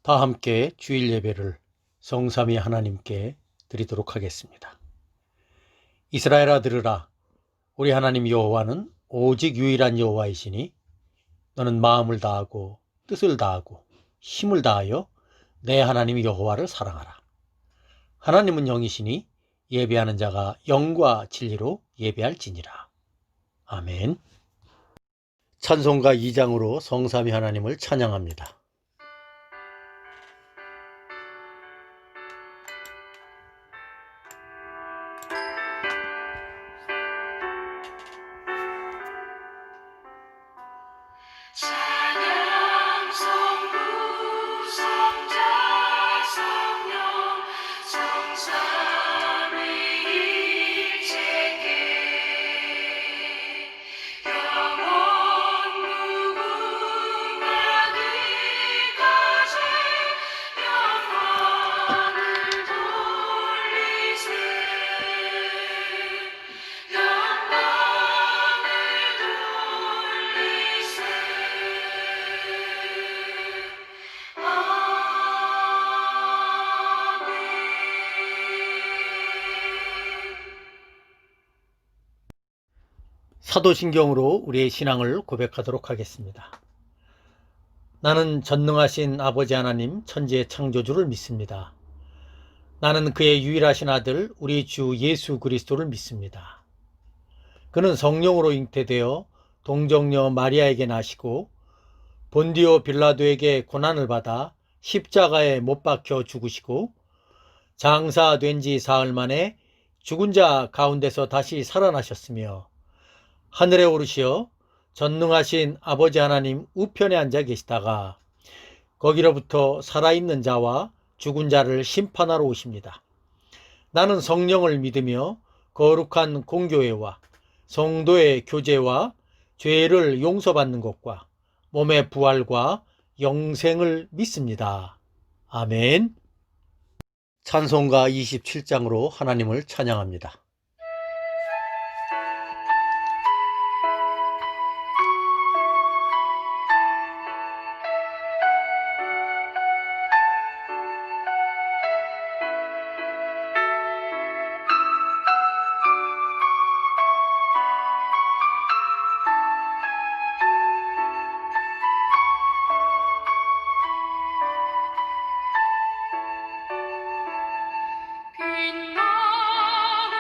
다 함께 주일 예배를 성삼위 하나님께 드리도록 하겠습니다. 이스라엘아 들으라. 우리 하나님 여호와는 오직 유일한 여호와이시니 너는 마음을 다하고 뜻을 다하고 힘을 다하여 내 하나님 여호와를 사랑하라. 하나님은 영이시니 예배하는 자가 영과 진리로 예배할지니라. 아멘. 찬송가 2장으로 성삼위 하나님을 찬양합니다. 찬양 성부 성자 성령 성삼위일체께 영원 무궁하기까지 영광을 돌리세 영광을 돌리세 사도신경으로 우리의 신앙을 고백하도록 하겠습니다. 나는 전능하신 아버지 하나님 천지의 창조주를 믿습니다. 나는 그의 유일하신 아들 우리 주 예수 그리스도를 믿습니다. 그는 성령으로 잉태되어 동정녀 마리아에게 나시고 본디오 빌라도에게 고난을 받아 십자가에 못 박혀 죽으시고 장사된 지 사흘 만에 죽은 자 가운데서 다시 살아나셨으며 하늘에 오르시어 전능하신 아버지 하나님 우편에 앉아 계시다가 거기로부터 살아있는 자와 죽은 자를 심판하러 오십니다. 나는 성령을 믿으며 거룩한 공교회와 성도의 교제와 죄를 용서받는 것과 몸의 부활과 영생을 믿습니다. 아멘. 찬송가 27장으로 하나님을 찬양합니다. 빛나고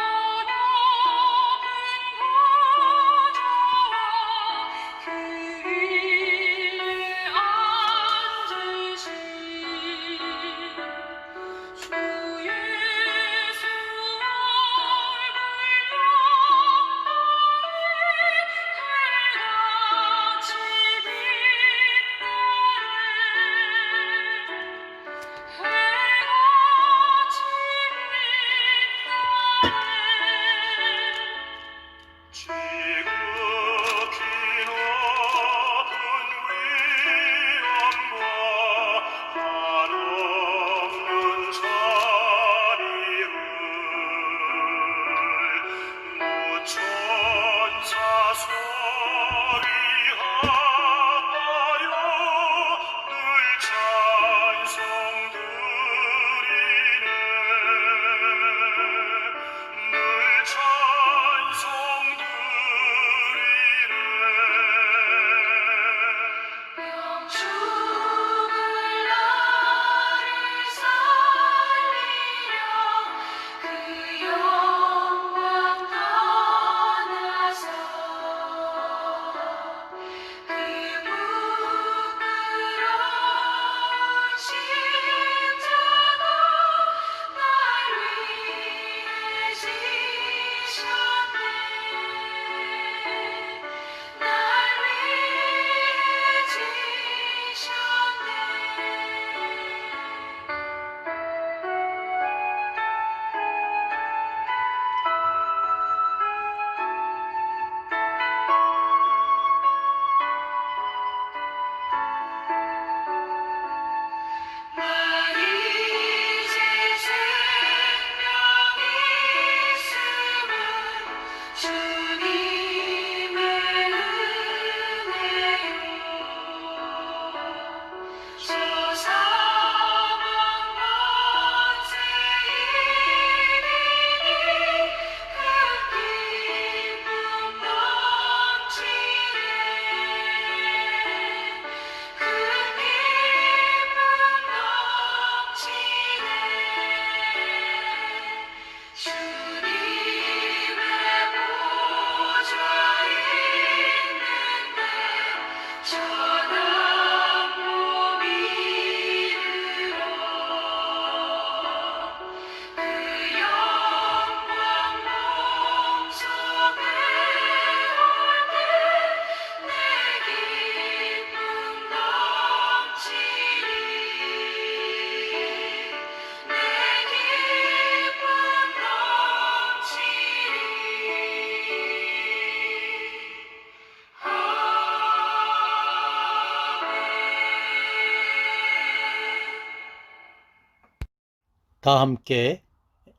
다 함께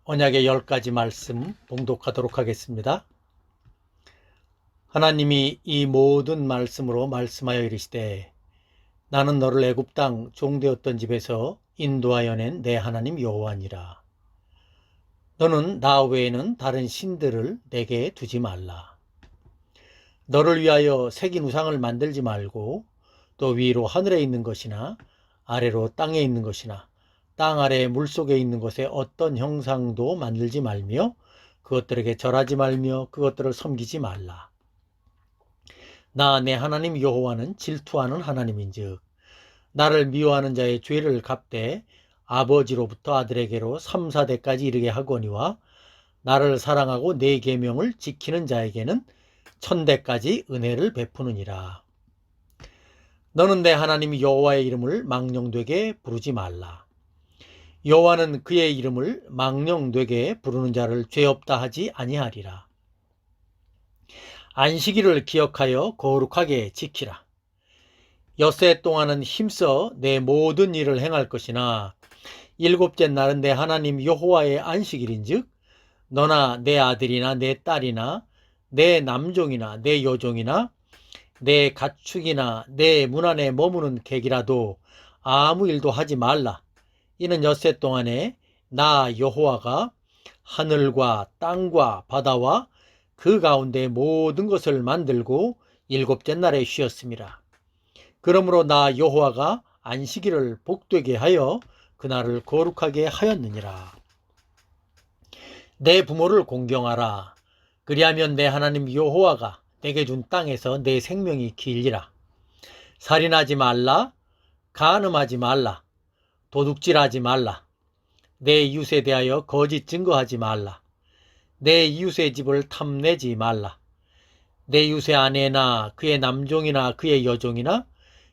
언약의 10가지 말씀 봉독하도록 하겠습니다. 하나님이 이 모든 말씀으로 말씀하여 이르시되 나는 너를 애굽 땅 종되었던 집에서 인도하여 낸 내 하나님 여호와니라. 너는 나 외에는 다른 신들을 내게 두지 말라. 너를 위하여 새긴 우상을 만들지 말고 또 위로 하늘에 있는 것이나 아래로 땅에 있는 것이나 땅 아래 물속에 있는 것에 어떤 형상도 만들지 말며 그것들에게 절하지 말며 그것들을 섬기지 말라. 나 내 하나님 여호와는 질투하는 하나님인즉 나를 미워하는 자의 죄를 갚되 아버지로부터 아들에게로 3, 4대까지 이르게 하거니와 나를 사랑하고 내 계명을 지키는 자에게는 1000대까지 은혜를 베푸느니라. 너는 내 하나님 여호와의 이름을 망령되게 부르지 말라. 여호와는 그의 이름을 망령되게 부르는 자를 죄 없다 하지 아니하리라. 안식일을 기억하여 거룩하게 지키라. 엿새 동안은 힘써 내 모든 일을 행할 것이나 일곱째 날은 내 하나님 여호와의 안식일인즉 너나 내 아들이나 내 딸이나 내 남종이나 내 여종이나 내 가축이나 내 문 안에 머무는 객이라도 아무 일도 하지 말라. 이는 엿새 동안에 나 여호와가 하늘과 땅과 바다와 그 가운데 모든 것을 만들고 일곱째 날에 쉬었습니다. 그러므로 나 여호와가 안식일을 복되게 하여 그날을 거룩하게 하였느니라. 내 부모를 공경하라. 그리하면 내 하나님 여호와가 내게 준 땅에서 내 생명이 길리라. 살인하지 말라. 간음하지 말라. 도둑질하지 말라. 내 이웃에 대하여 거짓 증거하지 말라. 내 이웃의 집을 탐내지 말라. 내 이웃의 아내나 그의 남종이나 그의 여종이나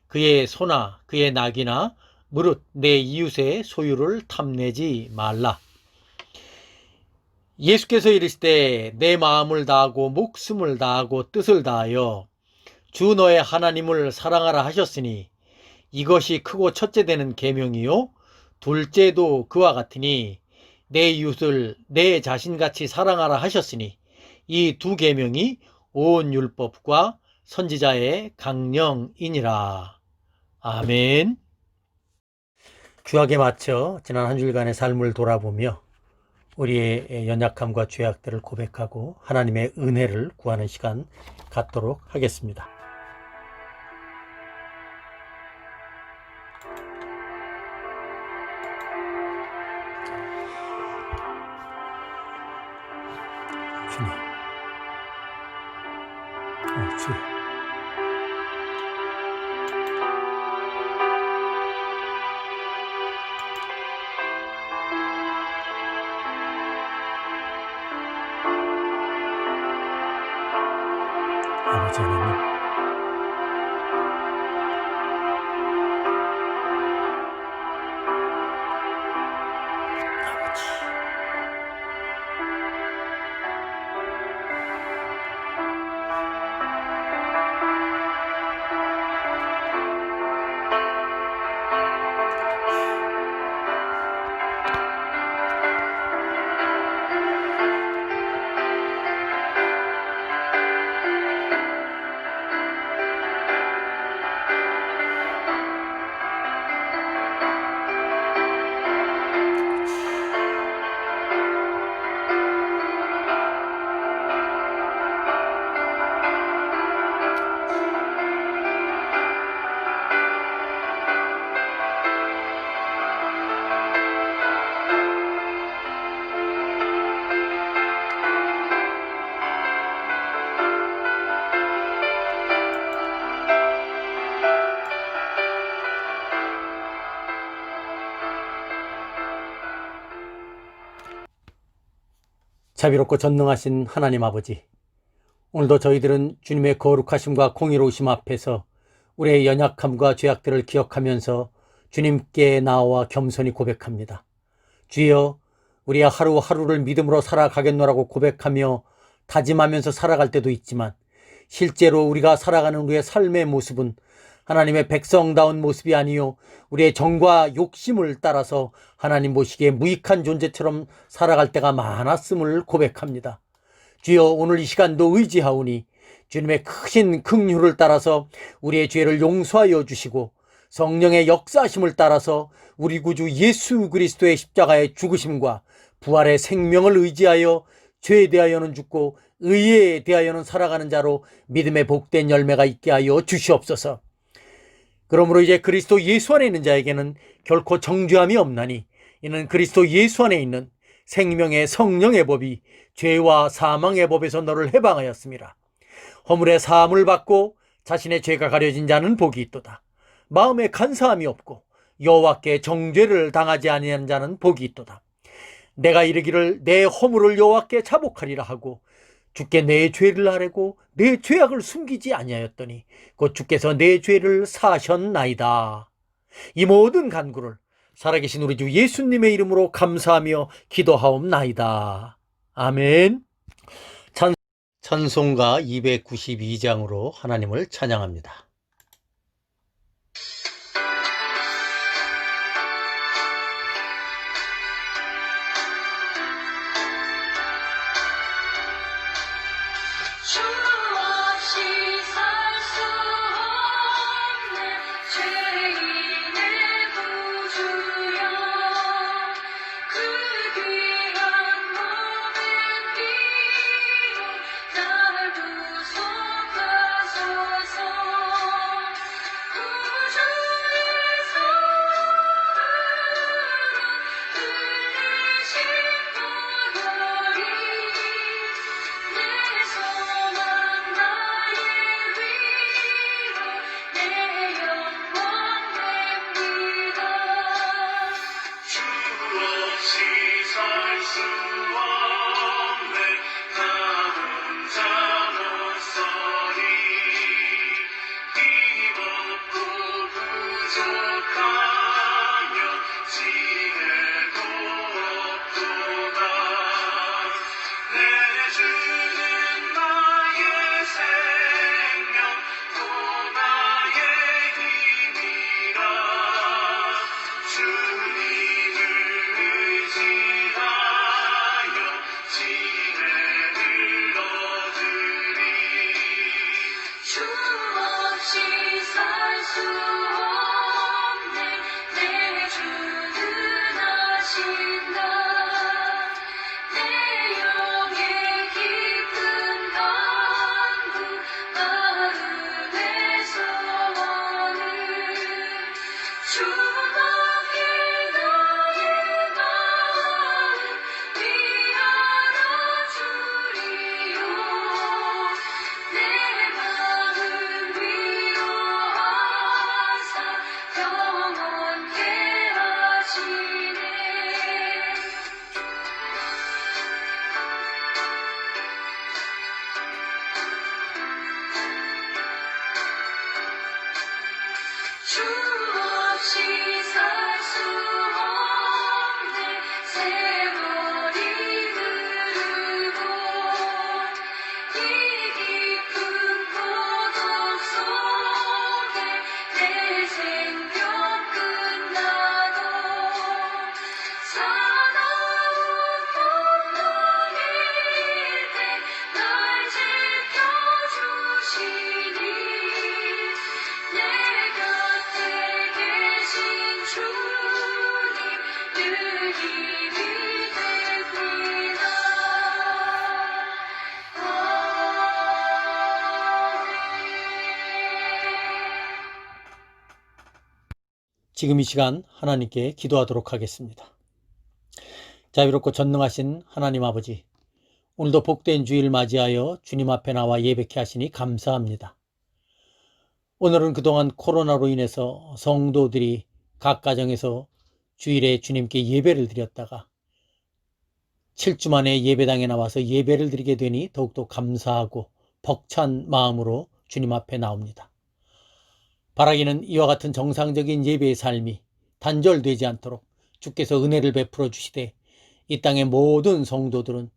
그의 소나 그의 낙이나 무릇 내 이웃의 소유를 탐내지 말라. 예수께서 이르시되 내 마음을 다하고 목숨을 다하고 뜻을 다하여 주 너의 하나님을 사랑하라 하셨으니 이것이 크고 첫째 되는 계명이요 둘째도 그와 같으니 내 이웃을 내 자신같이 사랑하라 하셨으니 이 두 계명이 온 율법과 선지자의 강령이니라. 아멘. 주약에 맞춰 지난 한 주일간의 삶을 돌아보며 우리의 연약함과 죄악들을 고백하고 하나님의 은혜를 구하는 시간 갖도록 하겠습니다. 주님, 주 아버지 하나님, 아버지 자비롭고 전능하신 하나님 아버지, 오늘도 저희들은 주님의 거룩하심과 공의로우심 앞에서 우리의 연약함과 죄악들을 기억하면서 주님께 나와 겸손히 고백합니다. 주여, 우리야 하루하루를 믿음으로 살아가겠노라고 고백하며 다짐하면서 살아갈 때도 있지만 실제로 우리가 살아가는 우리의 삶의 모습은 하나님의 백성다운 모습이 아니요 우리의 정과 욕심을 따라서 하나님 보시기에 무익한 존재처럼 살아갈 때가 많았음을 고백합니다. 주여, 오늘 이 시간도 의지하오니 주님의 크신 긍휼을 따라서 우리의 죄를 용서하여 주시고 성령의 역사하심을 따라서 우리 구주 예수 그리스도의 십자가의 죽으심과 부활의 생명을 의지하여 죄에 대하여는 죽고 의에 대하여는 살아가는 자로 믿음의 복된 열매가 있게 하여 주시옵소서. 그러므로 이제 그리스도 예수 안에 있는 자에게는 결코 정죄함이 없나니 이는 그리스도 예수 안에 있는 생명의 성령의 법이 죄와 사망의 법에서 너를 해방하였습니다. 허물의 사함을 받고 자신의 죄가 가려진 자는 복이 있도다. 마음에 간사함이 없고 여호와께 정죄를 당하지 아니하는 자는 복이 있도다. 내가 이르기를 내 허물을 여호와께 자복하리라 하고 주께 내 죄를 아뢰고 내 죄악을 숨기지 아니하였더니 곧 주께서 내 죄를 사하셨나이다. 이 모든 간구를 살아계신 우리 주 예수님의 이름으로 감사하며 기도하옵나이다. 아멘. 찬송가 292장으로 하나님을 찬양합니다. 주 없이 살 수 없는 죄인의 구주여 그 귀한 몸의 피로 날 구속하소서 구주의 손으로 흘리신 보혈이 내 소망 나의 위로 내 영광 됩니다. 주 없이 살 수 없네 나 혼자 못 서리 힘없고 부족하며 지혜도 없도다. 내 주는 나의 생명 또 나의 힘이라 주님을 의지하여 지혜를 얻으리. 주 없이 살 수 없네 내 주는 아신다. 내 영의 깊은 간구 마음의 소원을 주밖에 나의 마음 위하여 주리요. 내 마음 위로하사 영원케 하시네. 주 없이 살 수 없네 세월이 흐르고 이 깊은 고독 속에 내 생명 끝나도 사나운 풍랑일 때 날 지켜주시니 내 곁에 계신 주님 늘 힘이 됩니다. 지금 이 시간 하나님께 기도하도록 하겠습니다. 자비롭고 전능하신 하나님 아버지, 오늘도 복된 주일 맞이하여 주님 앞에 나와 예배케 하시니 감사합니다. 오늘은 그동안 코로나로 인해서 성도들이 각 가정에서 주일에 주님께 예배를 드렸다가 7주 만에 예배당에 나와서 예배를 드리게 되니 더욱더 감사하고 벅찬 마음으로 주님 앞에 나옵니다. 바라기는 이와 같은 정상적인 예배의 삶이 단절되지 않도록 주께서 은혜를 베풀어 주시되 이 땅의 모든 성도들은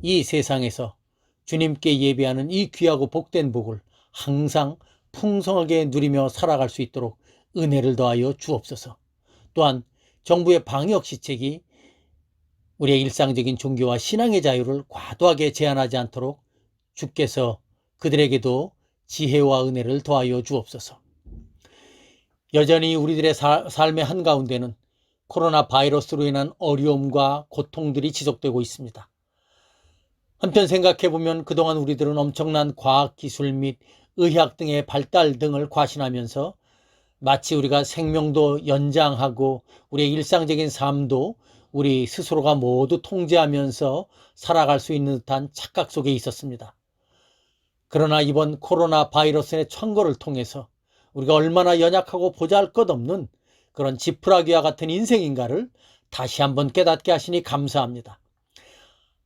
이 세상에서 주님께 예배하는 이 귀하고 복된 복을 항상 풍성하게 누리며 살아갈 수 있도록 은혜를 더하여 주옵소서. 또한 정부의 방역 시책이 우리의 일상적인 종교와 신앙의 자유를 과도하게 제한하지 않도록 주께서 그들에게도 지혜와 은혜를 더하여 주옵소서. 여전히 우리들의 삶의 한가운데는 코로나 바이러스로 인한 어려움과 고통들이 지속되고 있습니다. 한편 생각해보면 그동안 우리들은 엄청난 과학기술 및 의학 등의 발달 등을 과신하면서 마치 우리가 생명도 연장하고 우리의 일상적인 삶도 우리 스스로가 모두 통제하면서 살아갈 수 있는 듯한 착각 속에 있었습니다. 그러나 이번 코로나 바이러스의 창궐을 통해서 우리가 얼마나 연약하고 보잘것없는 그런 지푸라기와 같은 인생인가를 다시 한번 깨닫게 하시니 감사합니다.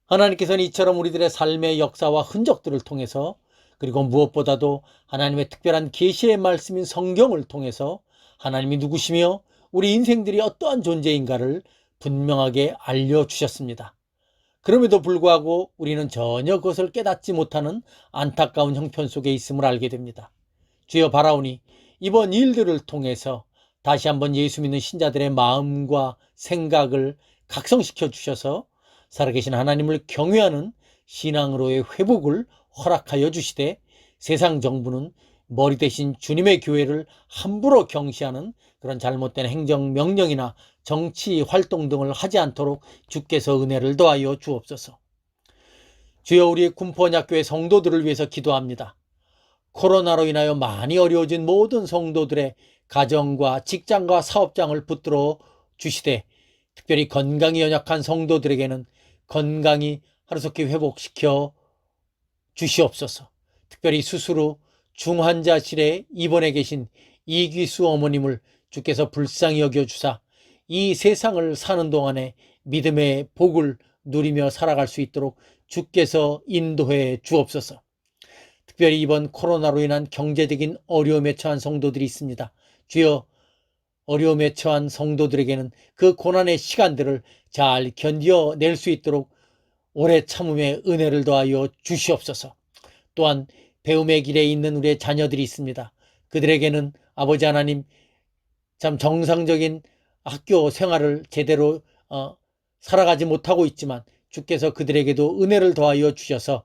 하나님께서는 이처럼 우리들의 삶의 역사와 흔적들을 통해서, 그리고 무엇보다도 하나님의 특별한 계시의 말씀인 성경을 통해서 하나님이 누구시며 우리 인생들이 어떠한 존재인가를 분명하게 알려주셨습니다. 그럼에도 불구하고 우리는 전혀 그것을 깨닫지 못하는 안타까운 형편 속에 있음을 알게 됩니다. 주여 바라오니 이번 일들을 통해서 다시 한번 예수 믿는 신자들의 마음과 생각을 각성시켜 주셔서 살아계신 하나님을 경외하는 신앙으로의 회복을 허락하여 주시되, 세상 정부는 머리 대신 주님의 교회를 함부로 경시하는 그런 잘못된 행정명령이나 정치 활동 등을 하지 않도록 주께서 은혜를 더하여 주옵소서. 주여, 우리의 군포원약교회 성도들을 위해서 기도합니다. 코로나로 인하여 많이 어려워진 모든 성도들의 가정과 직장과 사업장을 붙들어 주시되, 특별히 건강이 연약한 성도들에게는 건강이 하루속히 회복시켜 주시옵소서. 특별히 수술 후 중환자실에 입원해 계신 이귀수 어머님을 주께서 불쌍히 여겨주사 이 세상을 사는 동안에 믿음의 복을 누리며 살아갈 수 있도록 주께서 인도해 주옵소서. 특별히 이번 코로나로 인한 경제적인 어려움에 처한 성도들이 있습니다. 주여, 어려움에 처한 성도들에게는 그 고난의 시간들을 잘 견뎌낼 수 있도록 오래 참음의 은혜를 더하여 주시옵소서. 또한 배움의 길에 있는 우리의 자녀들이 있습니다. 그들에게는 아버지 하나님, 참 정상적인 학교 생활을 제대로 살아가지 못하고 있지만 주께서 그들에게도 은혜를 더하여 주셔서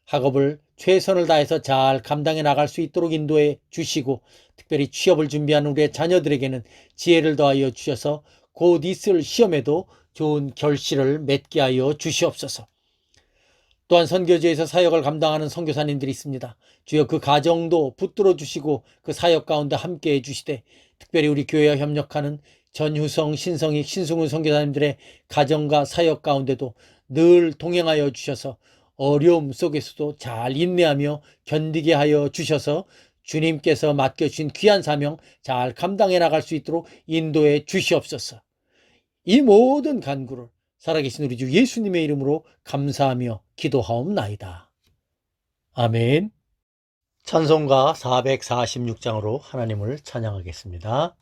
학업을 최선을 다해서 잘 감당해 나갈 수 있도록 인도해 주시고, 특별히 취업을 준비하는 우리의 자녀들에게는 지혜를 더하여 주셔서 곧 있을 시험에도 좋은 결실을 맺게 하여 주시옵소서. 또한 선교지에서 사역을 감당하는 선교사님들이 있습니다. 주여, 그 가정도 붙들어 주시고 그 사역 가운데 함께해 주시되, 특별히 우리 교회와 협력하는 전휴성, 신성익, 신승훈 선교사님들의 가정과 사역 가운데도 늘 동행하여 주셔서 어려움 속에서도 잘 인내하며 견디게 하여 주셔서 주님께서 맡겨주신 귀한 사명 잘 감당해 나갈 수 있도록 인도해 주시옵소서. 이 모든 간구를 살아계신 우리 주 예수님의 이름으로 감사하며 기도하옵나이다. 아멘. 찬송가 446장으로 하나님을 찬양하겠습니다.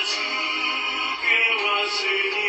주께 왔으니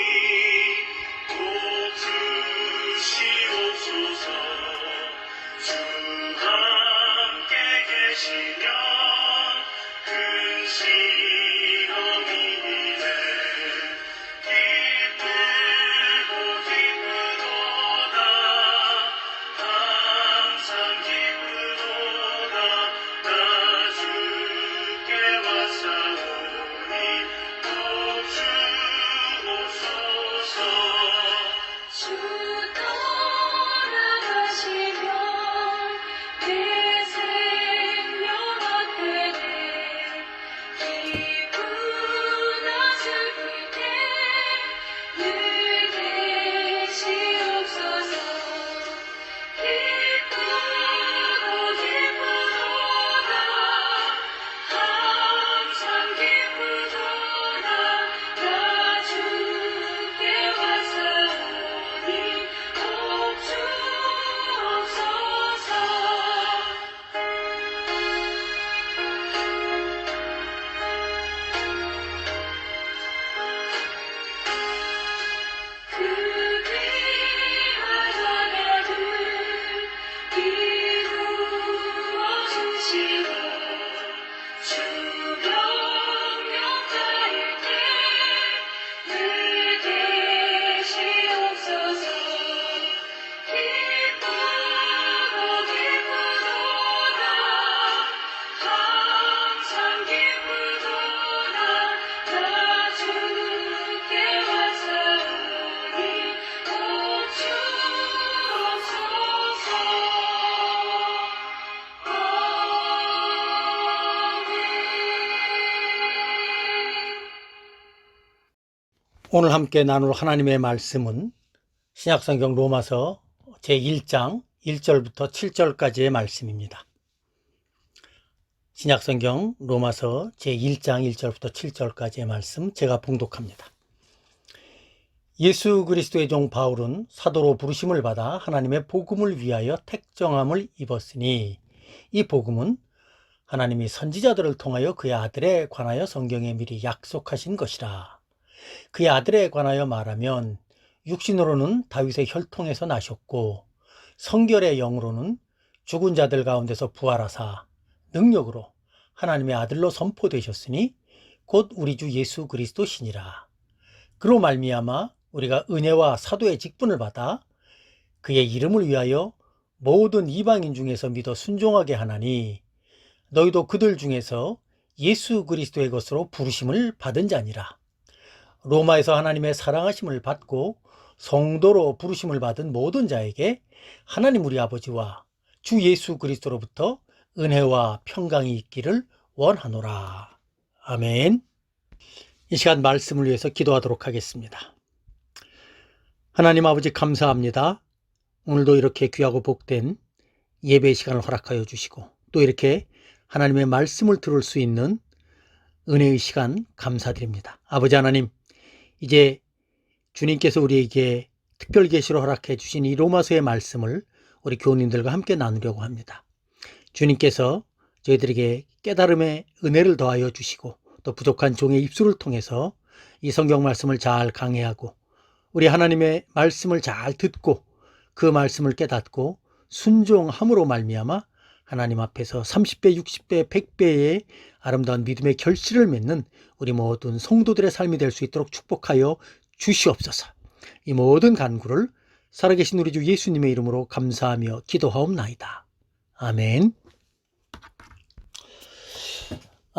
오늘 함께 나눌 하나님의 말씀은 신약성경 로마서 제1장 1절부터 7절까지의 말씀입니다. 신약성경 로마서 제1장 1절부터 7절까지의 말씀 제가 봉독합니다. 예수 그리스도의 종 바울은 사도로 부르심을 받아 하나님의 복음을 위하여 택정함을 입었으니 이 복음은 하나님이 선지자들을 통하여 그의 아들에 관하여 성경에 미리 약속하신 것이라. 그의 아들에 관하여 말하면 육신으로는 다윗의 혈통에서 나셨고 성결의 영으로는 죽은 자들 가운데서 부활하사 능력으로 하나님의 아들로 선포되셨으니 곧 우리 주 예수 그리스도시니라. 그로 말미암아 우리가 은혜와 사도의 직분을 받아 그의 이름을 위하여 모든 이방인 중에서 믿어 순종하게 하나니 너희도 그들 중에서 예수 그리스도의 것으로 부르심을 받은 자니라. 로마에서 하나님의 사랑하심을 받고 성도로 부르심을 받은 모든 자에게 하나님 우리 아버지와 주 예수 그리스도로부터 은혜와 평강이 있기를 원하노라. 아멘. 이 시간 말씀을 위해서 기도하도록 하겠습니다. 하나님 아버지 감사합니다. 오늘도 이렇게 귀하고 복된 예배 시간을 허락하여 주시고 또 이렇게 하나님의 말씀을 들을 수 있는 은혜의 시간 감사드립니다. 아버지 하나님, 이제 주님께서 우리에게 특별 계시로 허락해 주신 이 로마서의 말씀을 우리 교우님들과 함께 나누려고 합니다. 주님께서 저희들에게 깨달음의 은혜를 더하여 주시고 또 부족한 종의 입술을 통해서 이 성경 말씀을 잘 강해하고 우리 하나님의 말씀을 잘 듣고 그 말씀을 깨닫고 순종함으로 말미암아 하나님 앞에서 30배, 60배, 100배의 아름다운 믿음의 결실을 맺는 우리 모든 성도들의 삶이 될 수 있도록 축복하여 주시옵소서. 이 모든 간구를 살아계신 우리 주 예수님의 이름으로 감사하며 기도하옵나이다. 아멘.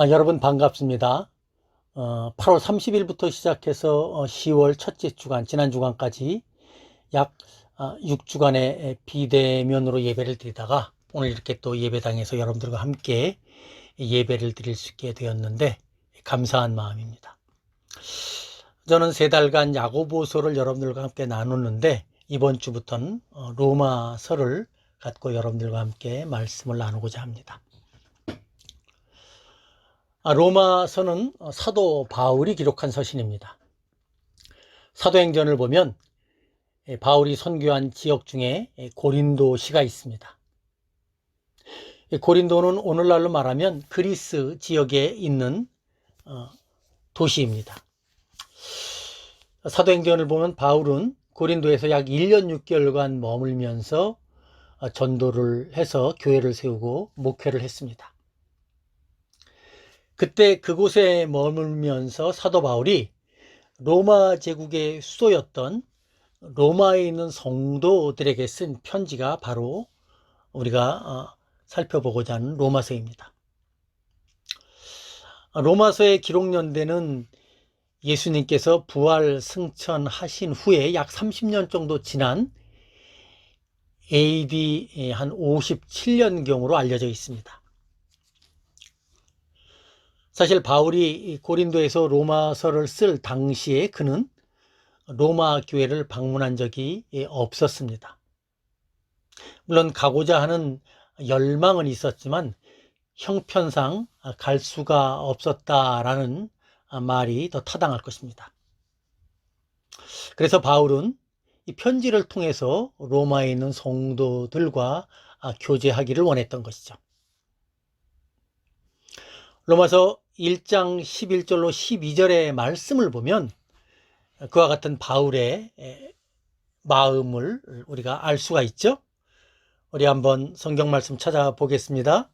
여러분 반갑습니다. 8월 30일부터 시작해서 10월 첫째 주간, 지난 주간까지 약 6주간의 비대면으로 예배를 드리다가 오늘 이렇게 또 예배당에서 여러분들과 함께 예배를 드릴 수 있게 되었는데 감사한 마음입니다. 저는 3달간 야고보서를 여러분들과 함께 나누는데 이번 주부터는 로마서를 갖고 여러분들과 함께 말씀을 나누고자 합니다. 로마서는 사도 바울이 기록한 서신입니다. 사도행전을 보면 바울이 선교한 지역 중에 고린도시가 있습니다. 고린도는 오늘날로 말하면 그리스 지역에 있는 도시입니다. 사도행전을 보면 바울은 고린도에서 약 1년 6개월간 머물면서 전도를 해서 교회를 세우고 목회를 했습니다. 그때 그곳에 머물면서 사도 바울이 로마 제국의 수도였던 로마에 있는 성도들에게 쓴 편지가 바로 우리가 살펴보고자 하는 로마서입니다. 로마서의 기록 연대는 예수님께서 부활 승천하신 후에 약 30년 정도 지난 AD 한 57년경으로 알려져 있습니다. 사실 바울이 고린도에서 로마서를 쓸 당시에 그는 로마 교회를 방문한 적이 없었습니다. 물론 가고자 하는 열망은 있었지만 형편상 갈 수가 없었다라는 말이 더 타당할 것입니다. 그래서 바울은 이 편지를 통해서 로마에 있는 성도들과 교제하기를 원했던 것이죠. 로마서 1장 11절로 12절의 말씀을 보면 그와 같은 바울의 마음을 우리가 알 수가 있죠. 우리 한번 성경 말씀 찾아보겠습니다.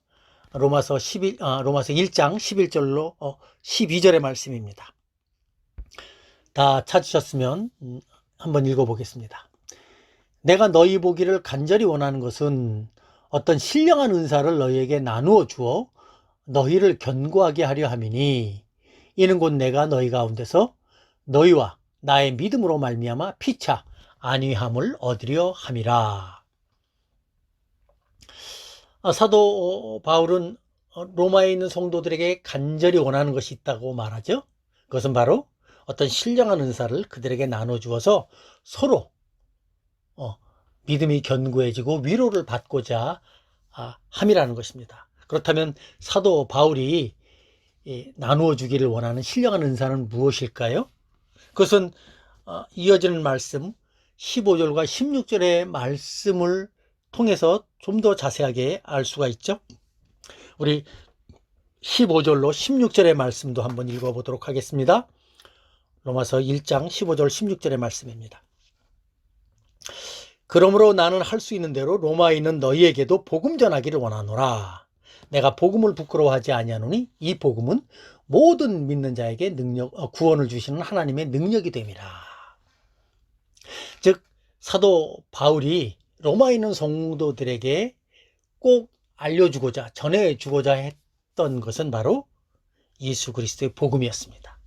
로마서 1장 11절로 12절의 말씀입니다. 다 찾으셨으면 한번 읽어보겠습니다. 내가 너희 보기를 간절히 원하는 것은 어떤 신령한 은사를 너희에게 나누어 주어 너희를 견고하게 하려 함이니 이는 곧 내가 너희 가운데서 너희와 나의 믿음으로 말미암아 피차 안위함을 얻으려 함이라. 사도 바울은 로마에 있는 성도들에게 간절히 원하는 것이 있다고 말하죠. 그것은 바로 어떤 신령한 은사를 그들에게 나눠주어서 서로 믿음이 견고해지고 위로를 받고자 함이라는 것입니다. 그렇다면 사도 바울이 나누어 주기를 원하는 신령한 은사는 무엇일까요? 그것은 이어지는 말씀 15절과 16절의 말씀을 통해서 좀 더 자세하게 알 수가 있죠. 우리 15절로 16절의 말씀도 한번 읽어보도록 하겠습니다. 로마서 1장 15절 16절의 말씀입니다. 그러므로 나는 할 수 있는 대로 로마에 있는 너희에게도 복음 전하기를 원하노라. 내가 복음을 부끄러워하지 아니하노니 이 복음은 모든 믿는 자에게 구원을 주시는 하나님의 능력이 됨이라. 즉 사도 바울이 로마에 있는 성도들에게 꼭 알려주고자 전해주고자 했던 것은 바로 예수 그리스도의 복음이었습니다.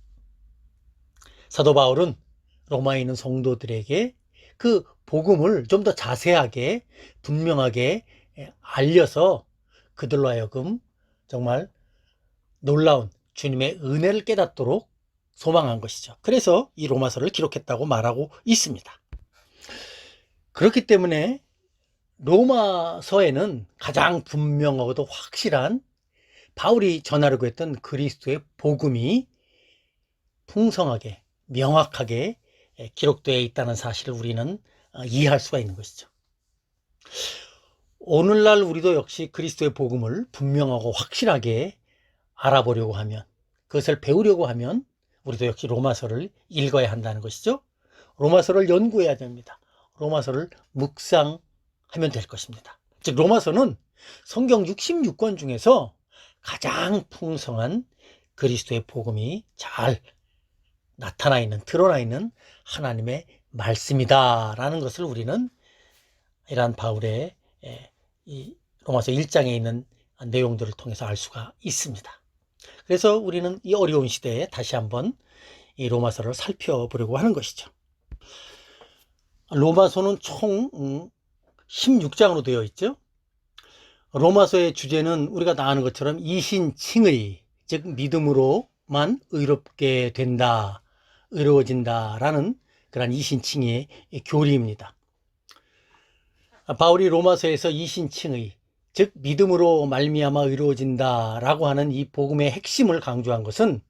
사도 바울은 로마에 있는 성도들에게 그 복음을 좀 더 자세하게 분명하게 알려서 그들로 하여금 정말 놀라운 주님의 은혜를 깨닫도록 소망한 것이죠. 그래서 이 로마서를 기록했다고 말하고 있습니다. 그렇기 때문에 로마서에는 가장 분명하고도 확실한 바울이 전하려고 했던 그리스도의 복음이 풍성하게 명확하게 기록되어 있다는 사실을 우리는 이해할 수가 있는 것이죠. 오늘날 우리도 역시 그리스도의 복음을 분명하고 확실하게 알아보려고 하면, 그것을 배우려고 하면 우리도 역시 로마서를 읽어야 한다는 것이죠. 로마서를 연구해야 됩니다. 로마서를 묵상하면 될 것입니다. 즉 로마서는 성경 66권 중에서 가장 풍성한 그리스도의 복음이 잘 나타나 있는, 드러나 있는 하나님의 말씀이다라는 것을 우리는 이러한 바울의 이 로마서 1장에 있는 내용들을 통해서 알 수가 있습니다. 그래서 우리는 이 어려운 시대에 다시 한번 이 로마서를 살펴보려고 하는 것이죠. 로마서는 총 16장으로 되어 있죠. 로마서의 주제는 우리가 다 아는 것처럼 이신칭의, 즉 믿음으로만 의롭게 된다, 의로워진다라는 그런 이신칭의 교리입니다. 바울이 로마서에서 이신칭의, 즉 믿음으로 말미암아 의로워진다라고 하는 이 복음의 핵심을 강조한 것은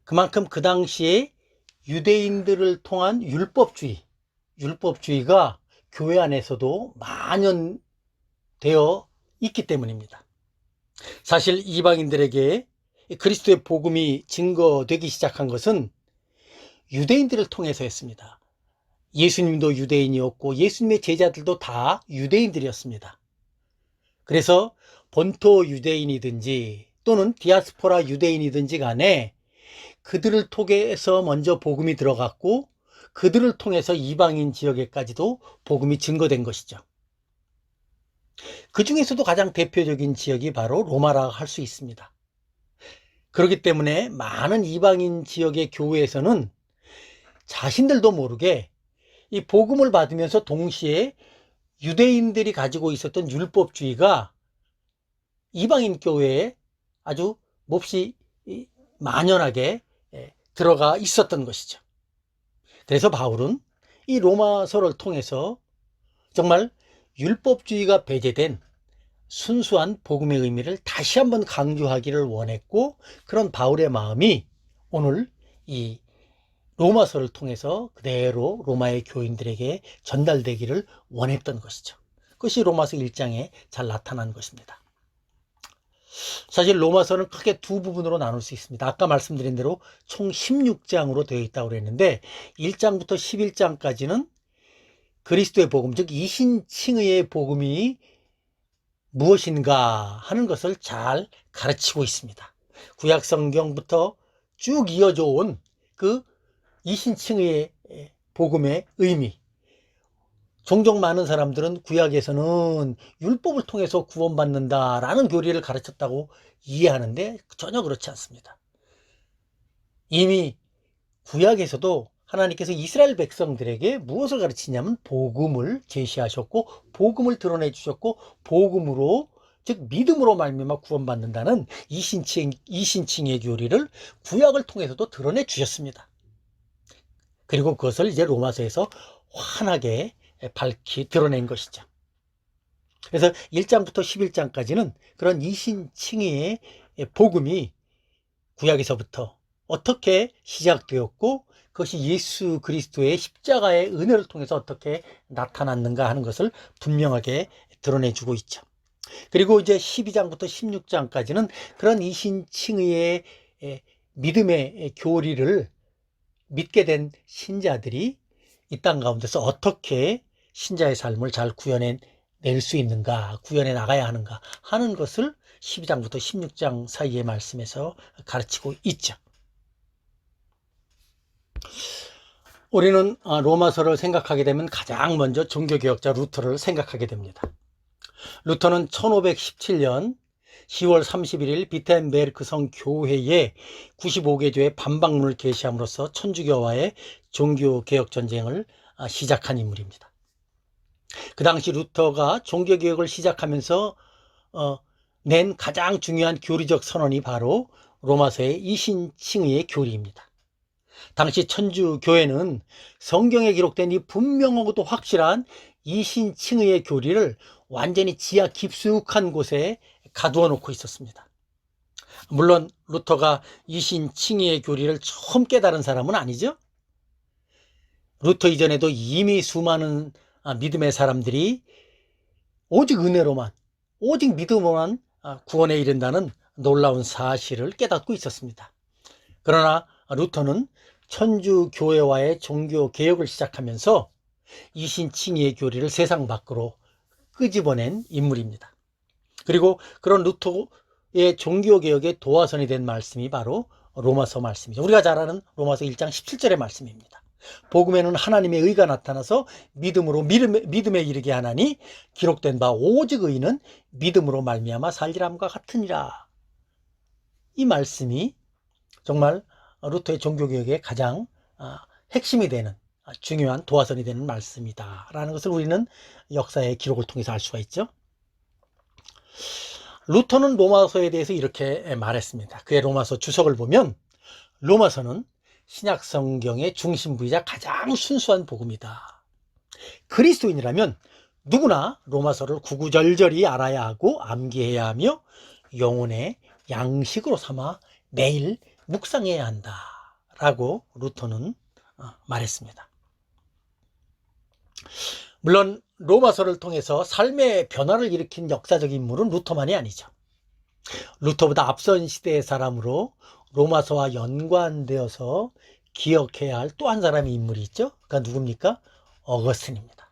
그만큼 그 당시에 유대인들을 통한 율법주의가 교회 안에서도 만연되어 있기 때문입니다. 사실 이방인들에게 그리스도의 복음이 증거되기 시작한 것은 유대인들을 통해서였습니다. 예수님도 유대인이었고 예수님의 제자들도 다 유대인들이었습니다. 그래서 본토 유대인이든지 또는 디아스포라 유대인이든지 간에 그들을 통해서 먼저 복음이 들어갔고 그들을 통해서 이방인 지역에까지도 복음이 증거된 것이죠. 그 중에서도 가장 대표적인 지역이 바로 로마라 할 수 있습니다. 그렇기 때문에 많은 이방인 지역의 교회에서는 자신들도 모르게 이 복음을 받으면서 동시에 유대인들이 가지고 있었던 율법주의가 이방인 교회에 아주 몹시 만연하게 들어가 있었던 것이죠. 그래서 바울은 이 로마서를 통해서 정말 율법주의가 배제된 순수한 복음의 의미를 다시 한번 강조하기를 원했고, 그런 바울의 마음이 오늘 이 로마서를 통해서 그대로 로마의 교인들에게 전달되기를 원했던 것이죠. 그것이 로마서 1장에 잘 나타난 것입니다. 사실 로마서는 크게 두 부분으로 나눌 수 있습니다. 아까 말씀드린 대로 총 16장으로 되어 있다고 그랬는데 1장부터 11장까지는 그리스도의 복음, 즉 이신칭의의 복음이 무엇인가 하는 것을 잘 가르치고 있습니다. 구약 성경부터 쭉 이어져 온 그 이신칭의의 복음의 의미. 종종 많은 사람들은 구약에서는 율법을 통해서 구원받는다라는 교리를 가르쳤다고 이해하는데 전혀 그렇지 않습니다. 이미 구약에서도 하나님께서 이스라엘 백성들에게 무엇을 가르치냐면 복음을 제시하셨고 복음을 드러내 주셨고 복음으로 즉 믿음으로 말미암아 구원받는다는 이신칭의 교리를 구약을 통해서도 드러내 주셨습니다. 그리고 그것을 이제 로마서에서 환하게 밝히 드러낸 것이죠. 그래서 1장부터 11장까지는 그런 이신칭의의 복음이 구약에서부터 어떻게 시작되었고 그것이 예수 그리스도의 십자가의 은혜를 통해서 어떻게 나타났는가 하는 것을 분명하게 드러내주고 있죠. 그리고 이제 12장부터 16장까지는 그런 이신칭의의 믿음의 교리를 믿게 된 신자들이 이 땅 가운데서 어떻게 신자의 삶을 잘 구현해 낼 수 있는가, 구현해 나가야 하는가 하는 것을 12장부터 16장 사이의 말씀에서 가르치고 있죠. 우리는 로마서를 생각하게 되면 가장 먼저 종교개혁자 루터를 생각하게 됩니다. 루터는 1517년 10월 31일 비텐베르크 성 교회에 95개 교회 반박문을 게시함으로써 천주교와의 종교개혁 전쟁을 시작한 인물입니다. 그 당시 루터가 종교개혁을 시작하면서 낸 가장 중요한 교리적 선언이 바로 로마서의 이신칭의의 교리입니다. 당시 천주교회는 성경에 기록된 이 분명하고도 확실한 이신칭의의 교리를 완전히 지하 깊숙한 곳에 가두어 놓고 있었습니다. 물론 루터가 이신칭의의 교리를 처음 깨달은 사람은 아니죠. 루터 이전에도 이미 수많은 믿음의 사람들이 오직 은혜로만, 오직 믿음으로만 구원에 이른다는 놀라운 사실을 깨닫고 있었습니다. 그러나 루터는 천주교회와의 종교개혁을 시작하면서 이신칭의의 교리를 세상 밖으로 끄집어낸 인물입니다. 그리고 그런 루터의 종교개혁의 도화선이 된 말씀이 바로 로마서 말씀이죠. 우리가 잘 아는 로마서 1장 17절의 말씀입니다. 복음에는 하나님의 의가 나타나서 믿음에 이르게 하나니 기록된 바 오직 의인은 믿음으로 말미암아 살리람과 같으니라. 이 말씀이 정말 루터의 종교개혁의 가장 핵심이 되는 중요한 도화선이 되는 말씀이다 라는 것을 우리는 역사의 기록을 통해서 알 수가 있죠. 루터는 로마서에 대해서 이렇게 말했습니다. 그의 로마서 주석을 보면 로마서는 신약 성경의 중심부이자 가장 순수한 복음이다. 그리스도인이라면 누구나 로마서를 구구절절히 알아야 하고 암기해야 하며 영혼의 양식으로 삼아 매일 묵상해야 한다 라고 루터는 말했습니다. 물론 로마서를 통해서 삶의 변화를 일으킨 역사적 인물은 루터만이 아니죠. 루터보다 앞선 시대의 사람으로 로마서와 연관되어서 기억해야 할 또 한 사람의 인물이 있죠. 그가 누굽니까? 어거스틴입니다.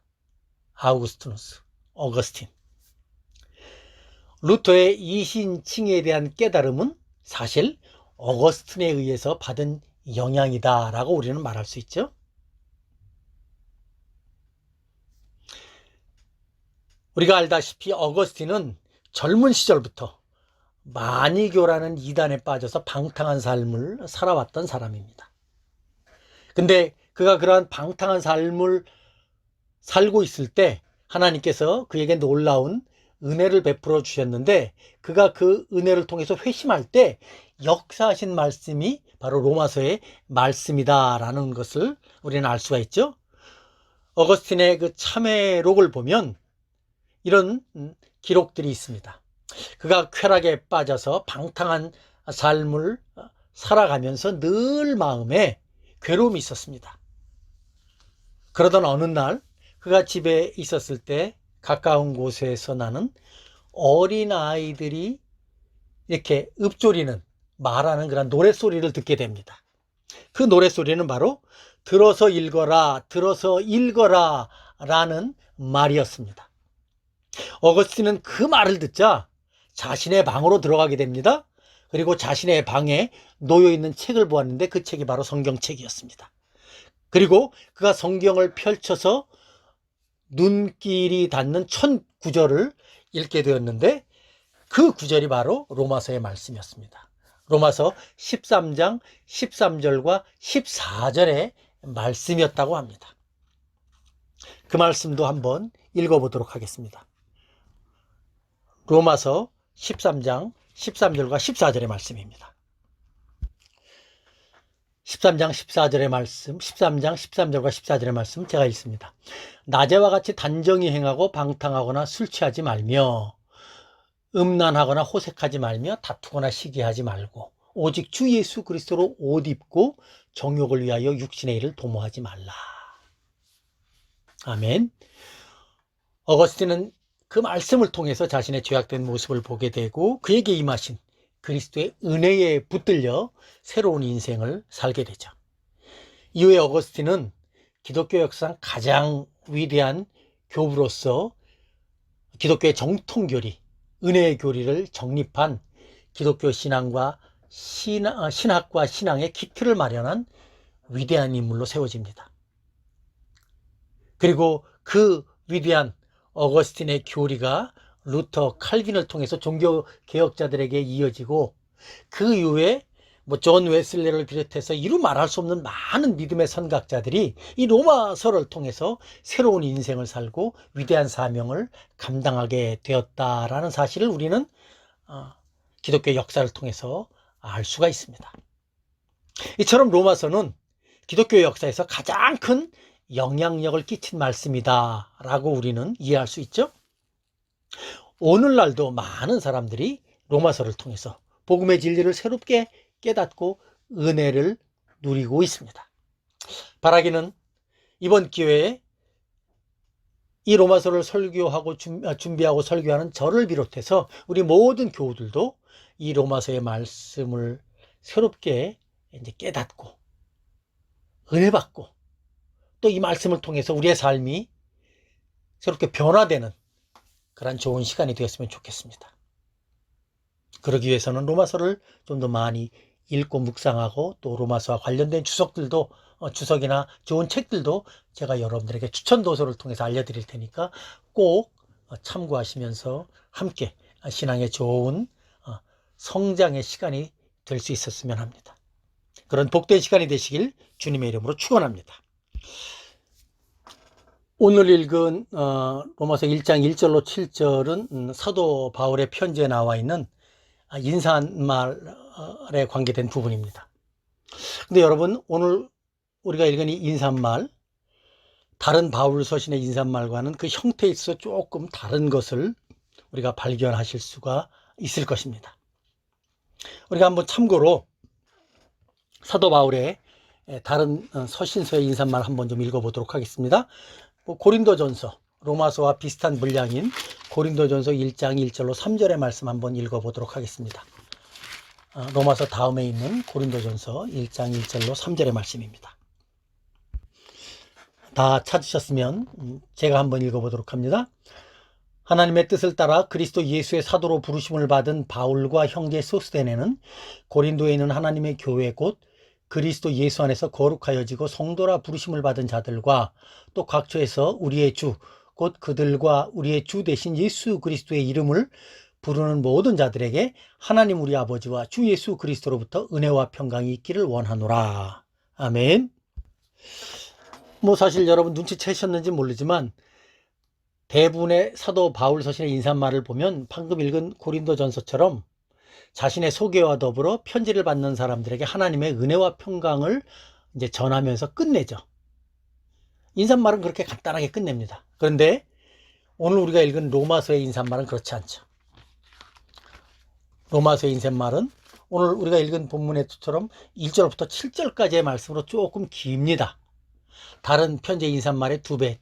아우구스티누스, 어거스틴. 루터의 이신칭에 대한 깨달음은 사실 어거스틴에 의해서 받은 영향이다 라고 우리는 말할 수 있죠. 우리가 알다시피 어거스틴은 젊은 시절부터 마니교라는 이단에 빠져서 방탕한 삶을 살아왔던 사람입니다. 근데 그가 그러한 방탕한 삶을 살고 있을 때 하나님께서 그에게 놀라운 은혜를 베풀어 주셨는데 그가 그 은혜를 통해서 회심할 때 역사하신 말씀이 바로 로마서의 말씀이다 라는 것을 우리는 알 수가 있죠. 어거스틴의 그 참회록을 보면 이런 기록들이 있습니다. 그가 쾌락에 빠져서 방탕한 삶을 살아가면서 늘 마음에 괴로움이 있었습니다. 그러던 어느 날 그가 집에 있었을 때 가까운 곳에서 나는 어린아이들이 이렇게 읊조리는 말하는 그런 노랫소리를 듣게 됩니다. 그 노랫소리는 바로 들어서 읽어라, 들어서 읽어라 라는 말이었습니다. 어거스틴은 그 말을 듣자 자신의 방으로 들어가게 됩니다. 그리고 자신의 방에 놓여있는 책을 보았는데 그 책이 바로 성경책이었습니다. 그리고 그가 성경을 펼쳐서 눈길이 닿는 첫 구절을 읽게 되었는데 그 구절이 바로 로마서의 말씀이었습니다. 로마서 13장 13절과 14절의 말씀이었다고 합니다. 그 말씀도 한번 읽어보도록 하겠습니다. 로마서 13장 13절과 14절의 말씀입니다. 13장 14절의 말씀, 13장 13절과 14절의 말씀 제가 읽습니다. 낮에와 같이 단정히 행하고 방탕하거나 술 취하지 말며 음란하거나 호색하지 말며 다투거나 시기하지 말고 오직 주 예수 그리스도로 옷 입고 정욕을 위하여 육신의 일을 도모하지 말라. 아멘. 어거스틴은 그 말씀을 통해서 자신의 죄악된 모습을 보게 되고 그에게 임하신 그리스도의 은혜에 붙들려 새로운 인생을 살게 되죠. 이후에 어거스틴은 기독교 역사상 가장 위대한 교부로서 기독교의 정통교리, 은혜의 교리를 정립한 기독교 신앙과 신학과 신앙의 기틀을 마련한 위대한 인물로 세워집니다. 그리고 그 위대한 어거스틴의 교리가 루터, 칼빈을 통해서 종교 개혁자들에게 이어지고 그 이후에 존 웨슬레를 비롯해서 이루 말할 수 없는 많은 믿음의 선각자들이 이 로마서를 통해서 새로운 인생을 살고 위대한 사명을 감당하게 되었다라는 사실을 우리는 기독교 역사를 통해서 알 수가 있습니다. 이처럼 로마서는 기독교 역사에서 가장 큰 영향력을 끼친 말씀이다 라고 우리는 이해할 수 있죠. 오늘날도 많은 사람들이 로마서를 통해서 복음의 진리를 새롭게 깨닫고 은혜를 누리고 있습니다. 바라기는 이번 기회에 이 로마서를 설교하고 준비하고 설교하는 저를 비롯해서 우리 모든 교우들도 이 로마서의 말씀을 새롭게 이제 깨닫고 은혜 받고 또 이 말씀을 통해서 우리의 삶이 새롭게 변화되는 그런 좋은 시간이 되었으면 좋겠습니다. 그러기 위해서는 로마서를 좀 더 많이 읽고 묵상하고 또 로마서와 관련된 주석이나 좋은 책들도 제가 여러분들에게 추천 도서를 통해서 알려드릴 테니까 꼭 참고하시면서 함께 신앙의 좋은 성장의 시간이 될 수 있었으면 합니다. 그런 복된 시간이 되시길 주님의 이름으로 축원합니다. 오늘 읽은 로마서 1장 1절로 7절은 사도 바울의 편지에 나와 있는 인사말에 관계된 부분입니다. 근데 여러분, 오늘 우리가 읽은 이 인사말, 다른 바울 서신의 인사말과는 그 형태에 있어서 조금 다른 것을 우리가 발견하실 수가 있을 것입니다. 우리가 한번 참고로 사도 바울의 다른 서신서의 인사말 한번 좀 읽어보도록 하겠습니다. 고린도전서, 로마서와 비슷한 분량인 고린도전서 1장 1절로 3절의 말씀 한번 읽어보도록 하겠습니다. 로마서 다음에 있는 고린도전서 1장 1절로 3절의 말씀입니다. 다 찾으셨으면 제가 한번 읽어보도록 합니다. 하나님의 뜻을 따라 그리스도 예수의 사도로 부르심을 받은 바울과 형제 소스데네는 고린도에 있는 하나님의 교회 곧 그리스도 예수 안에서 거룩하여지고 성도라 부르심을 받은 자들과 또 각처에서 우리의 주 곧 그들과 우리의 주 대신 예수 그리스도의 이름을 부르는 모든 자들에게 하나님 우리 아버지와 주 예수 그리스도로부터 은혜와 평강이 있기를 원하노라. 아멘. 사실 여러분 눈치채셨는지 모르지만 대부분의 사도 바울 서신의 인사말을 보면 방금 읽은 고린도전서처럼 자신의 소개와 더불어 편지를 받는 사람들에게 하나님의 은혜와 평강을 이제 전하면서 끝내죠. 인사말은 그렇게 간단하게 끝냅니다. 그런데 오늘 우리가 읽은 로마서의 인사말은 그렇지 않죠. 로마서의 인사말은 오늘 우리가 읽은 본문에처럼 1절부터 7절까지의 말씀으로 조금 깁니다. 다른 편지의 인사말의 2배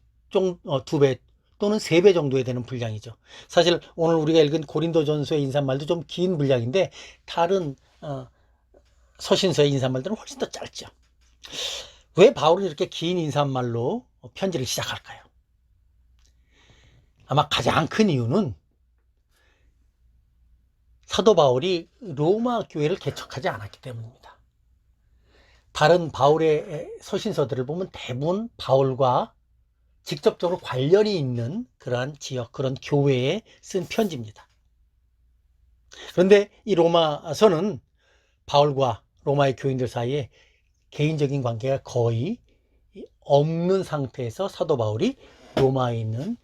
또는 3배 정도에 되는 분량이죠. 사실 오늘 우리가 읽은 고린도전서의 인사말도 좀 긴 분량인데 다른 서신서의 인사말들은 훨씬 더 짧죠. 왜 바울은 이렇게 긴 인사말로 편지를 시작할까요? 아마 가장 큰 이유는 사도 바울이 로마 교회를 개척하지 않았기 때문입니다. 다른 바울의 서신서들을 보면 대부분 바울과 직접적으로 관련이 있는 그러한 지역, 그런 교회에 쓴 편지입니다. 그런데 이 로마서는 바울과 로마의 교인들 사이에 개인적인 관계가 거의 없는 상태에서 사도 바울이 로마에 있는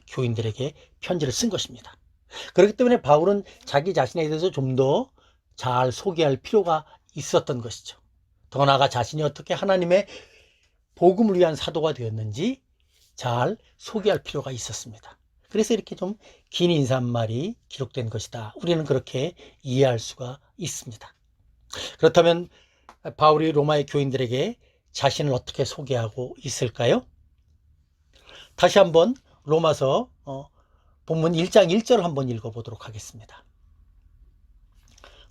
교인들에게 편지를 쓴 것입니다. 그렇기 때문에 바울은 자기 자신에 대해서 좀 더 잘 소개할 필요가 있었던 것이죠. 더 나아가 자신이 어떻게 하나님의 복음을 위한 사도가 되었는지 잘 소개할 필요가 있었습니다. 그래서 이렇게 좀 긴 인사말이 기록된 것이다. 우리는 그렇게 이해할 수가 있습니다. 그렇다면 바울이 로마의 교인들에게 자신을 어떻게 소개하고 있을까요? 다시 한번 로마서 본문 1장 1절을 한번 읽어보도록 하겠습니다.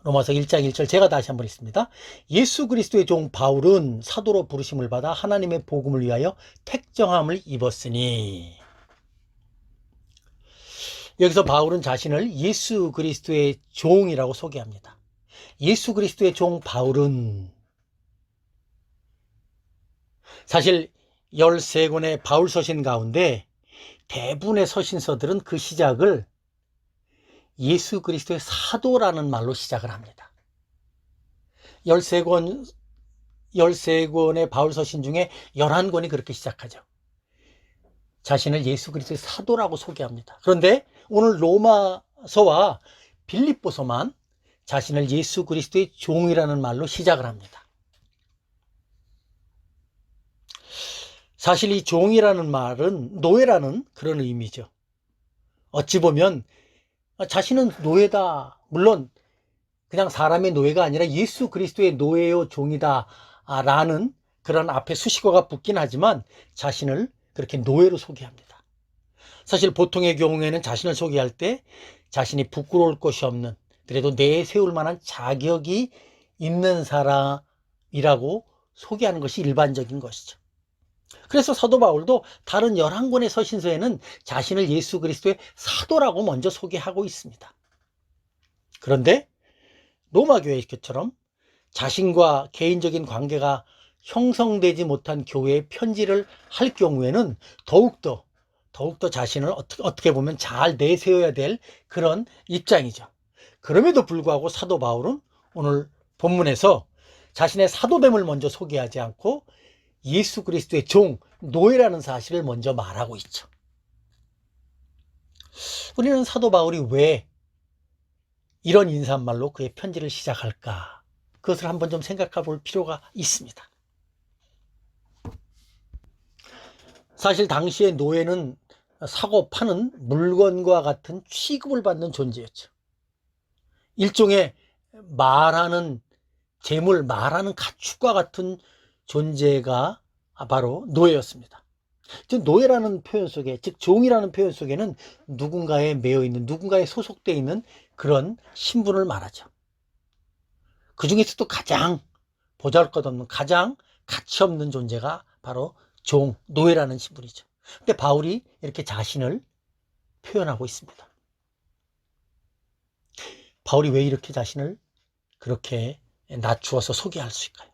로마서 1장 1절 제가 다시 한번 읽습니다. 예수 그리스도의 종 바울은 사도로 부르심을 받아 하나님의 복음을 위하여 택정함을 입었으니. 여기서 바울은 자신을 예수 그리스도의 종이라고 소개합니다. 예수 그리스도의 종 바울은 사실 13권의 바울 서신 가운데 대부분의 서신서들은 그 시작을 예수 그리스도의 사도라는 말로 시작을 합니다. 13권의 바울 서신 중에 11권이 그렇게 시작하죠. 자신을 예수 그리스도의 사도라고 소개합니다. 그런데 오늘 로마서와 빌립보서만 자신을 예수 그리스도의 종이라는 말로 시작을 합니다. 사실 이 종이라는 말은 노예라는 그런 의미죠. 어찌 보면 자신은 노예다. 물론 그냥 사람의 노예가 아니라 예수 그리스도의 노예요 종이다 라는 그런 앞에 수식어가 붙긴 하지만 자신을 그렇게 노예로 소개합니다. 사실 보통의 경우에는 자신을 소개할 때 자신이 부끄러울 것이 없는, 그래도 내세울 만한 자격이 있는 사람이라고 소개하는 것이 일반적인 것이죠. 그래서 사도 바울도 다른 11권의 서신서에는 자신을 예수 그리스도의 사도라고 먼저 소개하고 있습니다. 그런데 로마 교회처럼 자신과 개인적인 관계가 형성되지 못한 교회에 편지를 할 경우에는 더욱더 자신을 어떻게 보면 잘 내세워야 될 그런 입장이죠. 그럼에도 불구하고 사도 바울은 오늘 본문에서 자신의 사도됨을 먼저 소개하지 않고 예수 그리스도의 종, 노예라는 사실을 먼저 말하고 있죠. 우리는 사도 바울이 왜 이런 인사말로 그의 편지를 시작할까? 그것을 한번 좀 생각해 볼 필요가 있습니다. 사실 당시의 노예는 사고 파는 물건과 같은 취급을 받는 존재였죠. 일종의 말하는 재물, 말하는 가축과 같은 존재가 바로 노예였습니다. 즉 노예라는 표현 속에, 즉 종이라는 표현 속에는 누군가에 매여 있는, 누군가에 소속되어 있는 그런 신분을 말하죠. 그 중에서도 가장 보잘것없는, 가장 가치 없는 존재가 바로 종, 노예라는 신분이죠. 근데 바울이 이렇게 자신을 표현하고 있습니다. 바울이 왜 이렇게 자신을 그렇게 낮추어서 소개할 수 있을까요?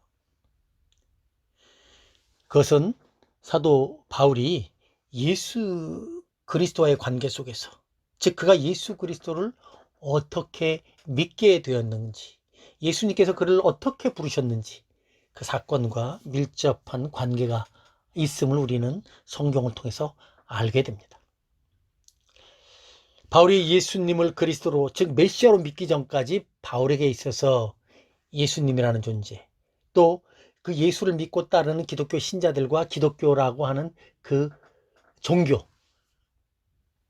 그것은 사도 바울이 예수 그리스도와의 관계 속에서, 즉 그가 예수 그리스도를 어떻게 믿게 되었는지, 예수님께서 그를 어떻게 부르셨는지 그 사건과 밀접한 관계가 있음을 우리는 성경을 통해서 알게 됩니다. 바울이 예수님을 그리스도로, 즉 메시아로 믿기 전까지 바울에게 있어서 예수님이라는 존재, 또 그 예수를 믿고 따르는 기독교 신자들과 기독교라고 하는 그 종교,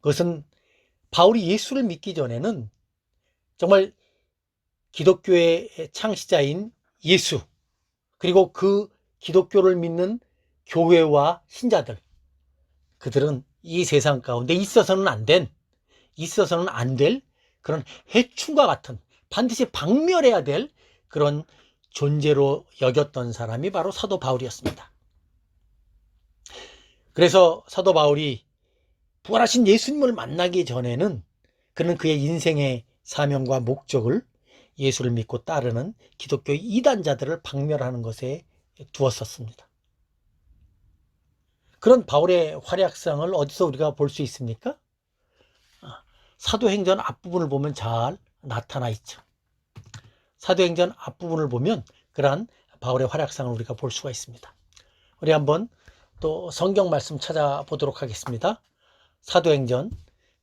그것은 바울이 예수를 믿기 전에는 정말 기독교의 창시자인 예수, 그리고 그 기독교를 믿는 교회와 신자들, 그들은 이 세상 가운데 있어서는 안 될 그런 해충과 같은, 반드시 박멸해야 될 그런 존재로 여겼던 사람이 바로 사도 바울이었습니다. 그래서 사도 바울이 부활하신 예수님을 만나기 전에는 그는 그의 인생의 사명과 목적을 예수를 믿고 따르는 기독교 이단자들을 박멸하는 것에 두었었습니다. 그런 바울의 활약상을 어디서 우리가 볼 수 있습니까? 사도행전 앞부분을 보면 잘 나타나 있죠. 사도행전 앞부분을 보면 그러한 바울의 활약상을 우리가 볼 수가 있습니다. 우리 한번 또 성경 말씀 찾아보도록 하겠습니다. 사도행전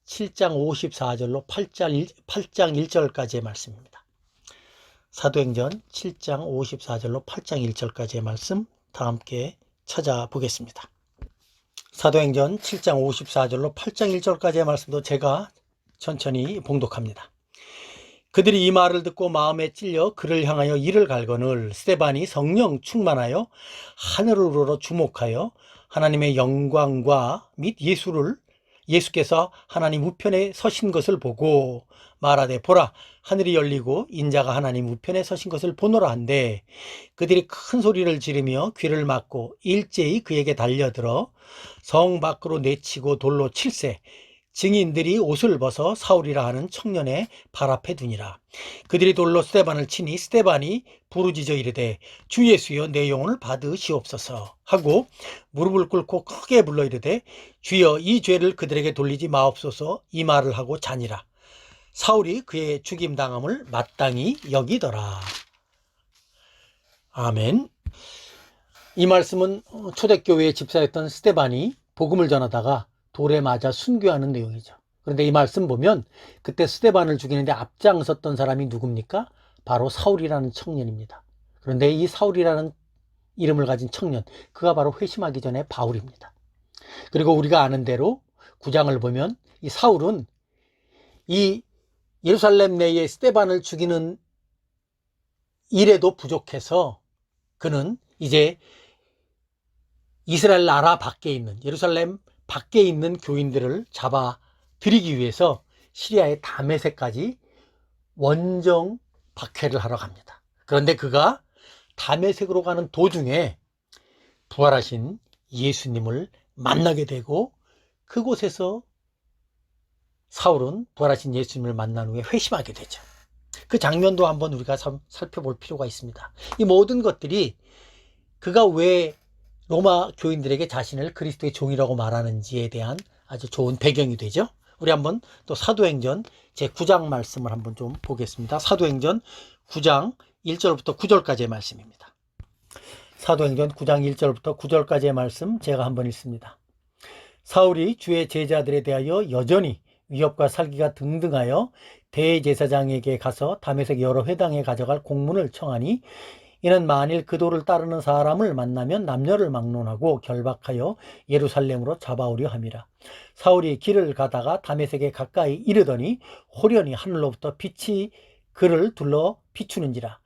7장 54절로 8장 1절까지의 말씀입니다. 사도행전 7장 54절로 8장 1절까지의 말씀 다 함께 찾아보겠습니다. 사도행전 7장 54절로 8장 1절까지의 말씀도 제가 천천히 봉독합니다. 그들이 이 말을 듣고 마음에 찔려 그를 향하여 이를 갈거늘 스데반이 성령 충만하여 하늘을 우러러 주목하여 하나님의 영광과 및 예수께서 하나님 우편에 서신 것을 보고 말하되 보라 하늘이 열리고 인자가 하나님 우편에 서신 것을 보노라 한데 그들이 큰 소리를 지르며 귀를 막고 일제히 그에게 달려들어 성 밖으로 내치고 돌로 칠세 증인들이 옷을 벗어 사울이라 하는 청년의 발 앞에 두니라. 그들이 돌로 스데반을 치니 스데반이 부르짖어 이르되 주 예수여 내 영혼을 받으시옵소서 하고 무릎을 꿇고 크게 불러 이르되 주여 이 죄를 그들에게 돌리지 마옵소서 이 말을 하고 자니라. 사울이 그의 죽임당함을 마땅히 여기더라. 아멘. 이 말씀은 초대교회의 집사였던 스데반이 복음을 전하다가 돌에 맞아 순교하는 내용이죠. 그런데 이 말씀 보면 그때 스데반을 죽이는데 앞장섰던 사람이 누굽니까? 바로 사울이라는 청년입니다. 그런데 이 사울이라는 이름을 가진 청년, 그가 바로 회심하기 전에 바울입니다. 그리고 우리가 아는 대로 9장을 보면 이 사울은 이 예루살렘 내에 스데반을 죽이는 일에도 부족해서 그는 이제 이스라엘 나라 밖에 있는 예루살렘 밖에 있는 교인들을 잡아 들이기 위해서 시리아의 다메섹까지 원정 박해를 하러 갑니다. 그런데 그가 다메섹으로 가는 도중에 부활하신 예수님을 만나게 되고 그곳에서 사울은 부활하신 예수님을 만난 후에 회심하게 되죠. 그 장면도 한번 우리가 살펴볼 필요가 있습니다. 이 모든 것들이 그가 왜 로마 교인들에게 자신을 그리스도의 종이라고 말하는지에 대한 아주 좋은 배경이 되죠. 우리 한번 또 사도행전 제9장 말씀을 한번 좀 보겠습니다. 사도행전 9장 1절부터 9절까지의 말씀입니다. 사도행전 9장 1절부터 9절까지의 말씀 제가 한번 읽습니다. 사울이 주의 제자들에 대하여 여전히 위협과 살기가 등등하여 대제사장에게 가서 다메섹 여러 회당에 가져갈 공문을 청하니 이는 만일 그 도를 따르는 사람을 만나면 남녀를 막론하고 결박하여 예루살렘으로 잡아오려 함이라. 사울이 길을 가다가 다메섹에 가까이 이르더니 호련히 하늘로부터 빛이 그를 둘러 비추는지라.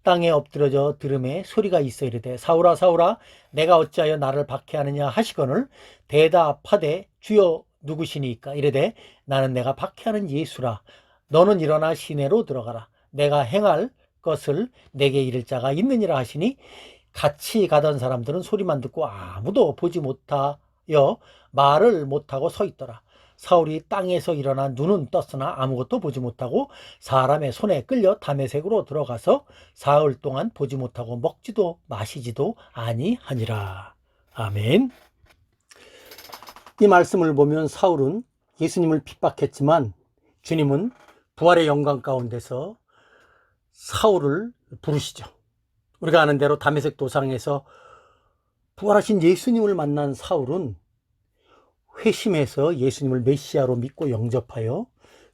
땅에 엎드러져 들음에 소리가 있어 이르되 사울아 사울아 내가 어찌하여 나를 박해하느냐 하시거늘 대답하되 주여 누구시니까 이르되 나는 내가 박해하는 예수라. 너는 일어나 시내로 들어가라. 내가 행할 것을 내게 이를 자가 있느니라 하시니 같이 가던 사람들은 소리만 듣고 아무도 보지 못하여 말을 못하고 서 있더라. 사울이 땅에서 일어나 눈은 떴으나 아무것도 보지 못하고 사람의 손에 끌려 다메섹으로 들어가서 사흘 동안 보지 못하고 먹지도 마시지도 아니하니라. 아멘. 이 말씀을 보면 사울은 예수님을 핍박했지만 주님은 부활의 영광 가운데서 사울을 부르시죠. 우리가 아는 대로 다메섹 도상에서 부활하신 예수님을 만난 사울은 회심해서 예수님을 메시아로 믿고 영접하여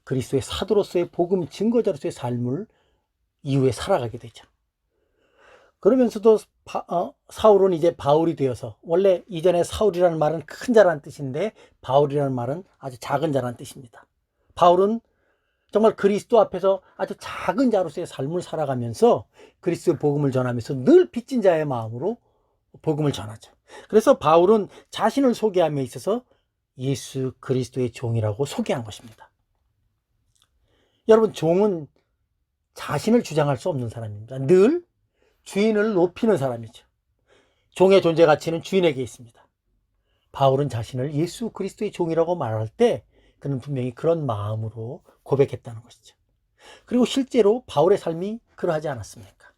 그리스도의 사도로서의 복음 증거자로서의 삶을 이후에 살아가게 되죠. 그러면서도 사울은 이제 바울이 되어서 원래 이전에 사울이라는 말은 큰 자라는 뜻인데 바울이라는 말은 아주 작은 자라는 뜻입니다. 바울은 정말 그리스도 앞에서 아주 작은 자로서의 삶을 살아가면서 그리스도의 복음을 전하면서 늘 빚진 자의 마음으로 복음을 전하죠. 그래서 바울은 자신을 소개함에 있어서 예수 그리스도의 종이라고 소개한 것입니다. 여러분, 종은 자신을 주장할 수 없는 사람입니다. 늘 주인을 높이는 사람이죠. 종의 존재 가치는 주인에게 있습니다. 바울은 자신을 예수 그리스도의 종이라고 말할 때 그는 분명히 그런 마음으로 고백했다는 것이죠. 그리고 실제로 바울의 삶이 그러하지 않았습니까?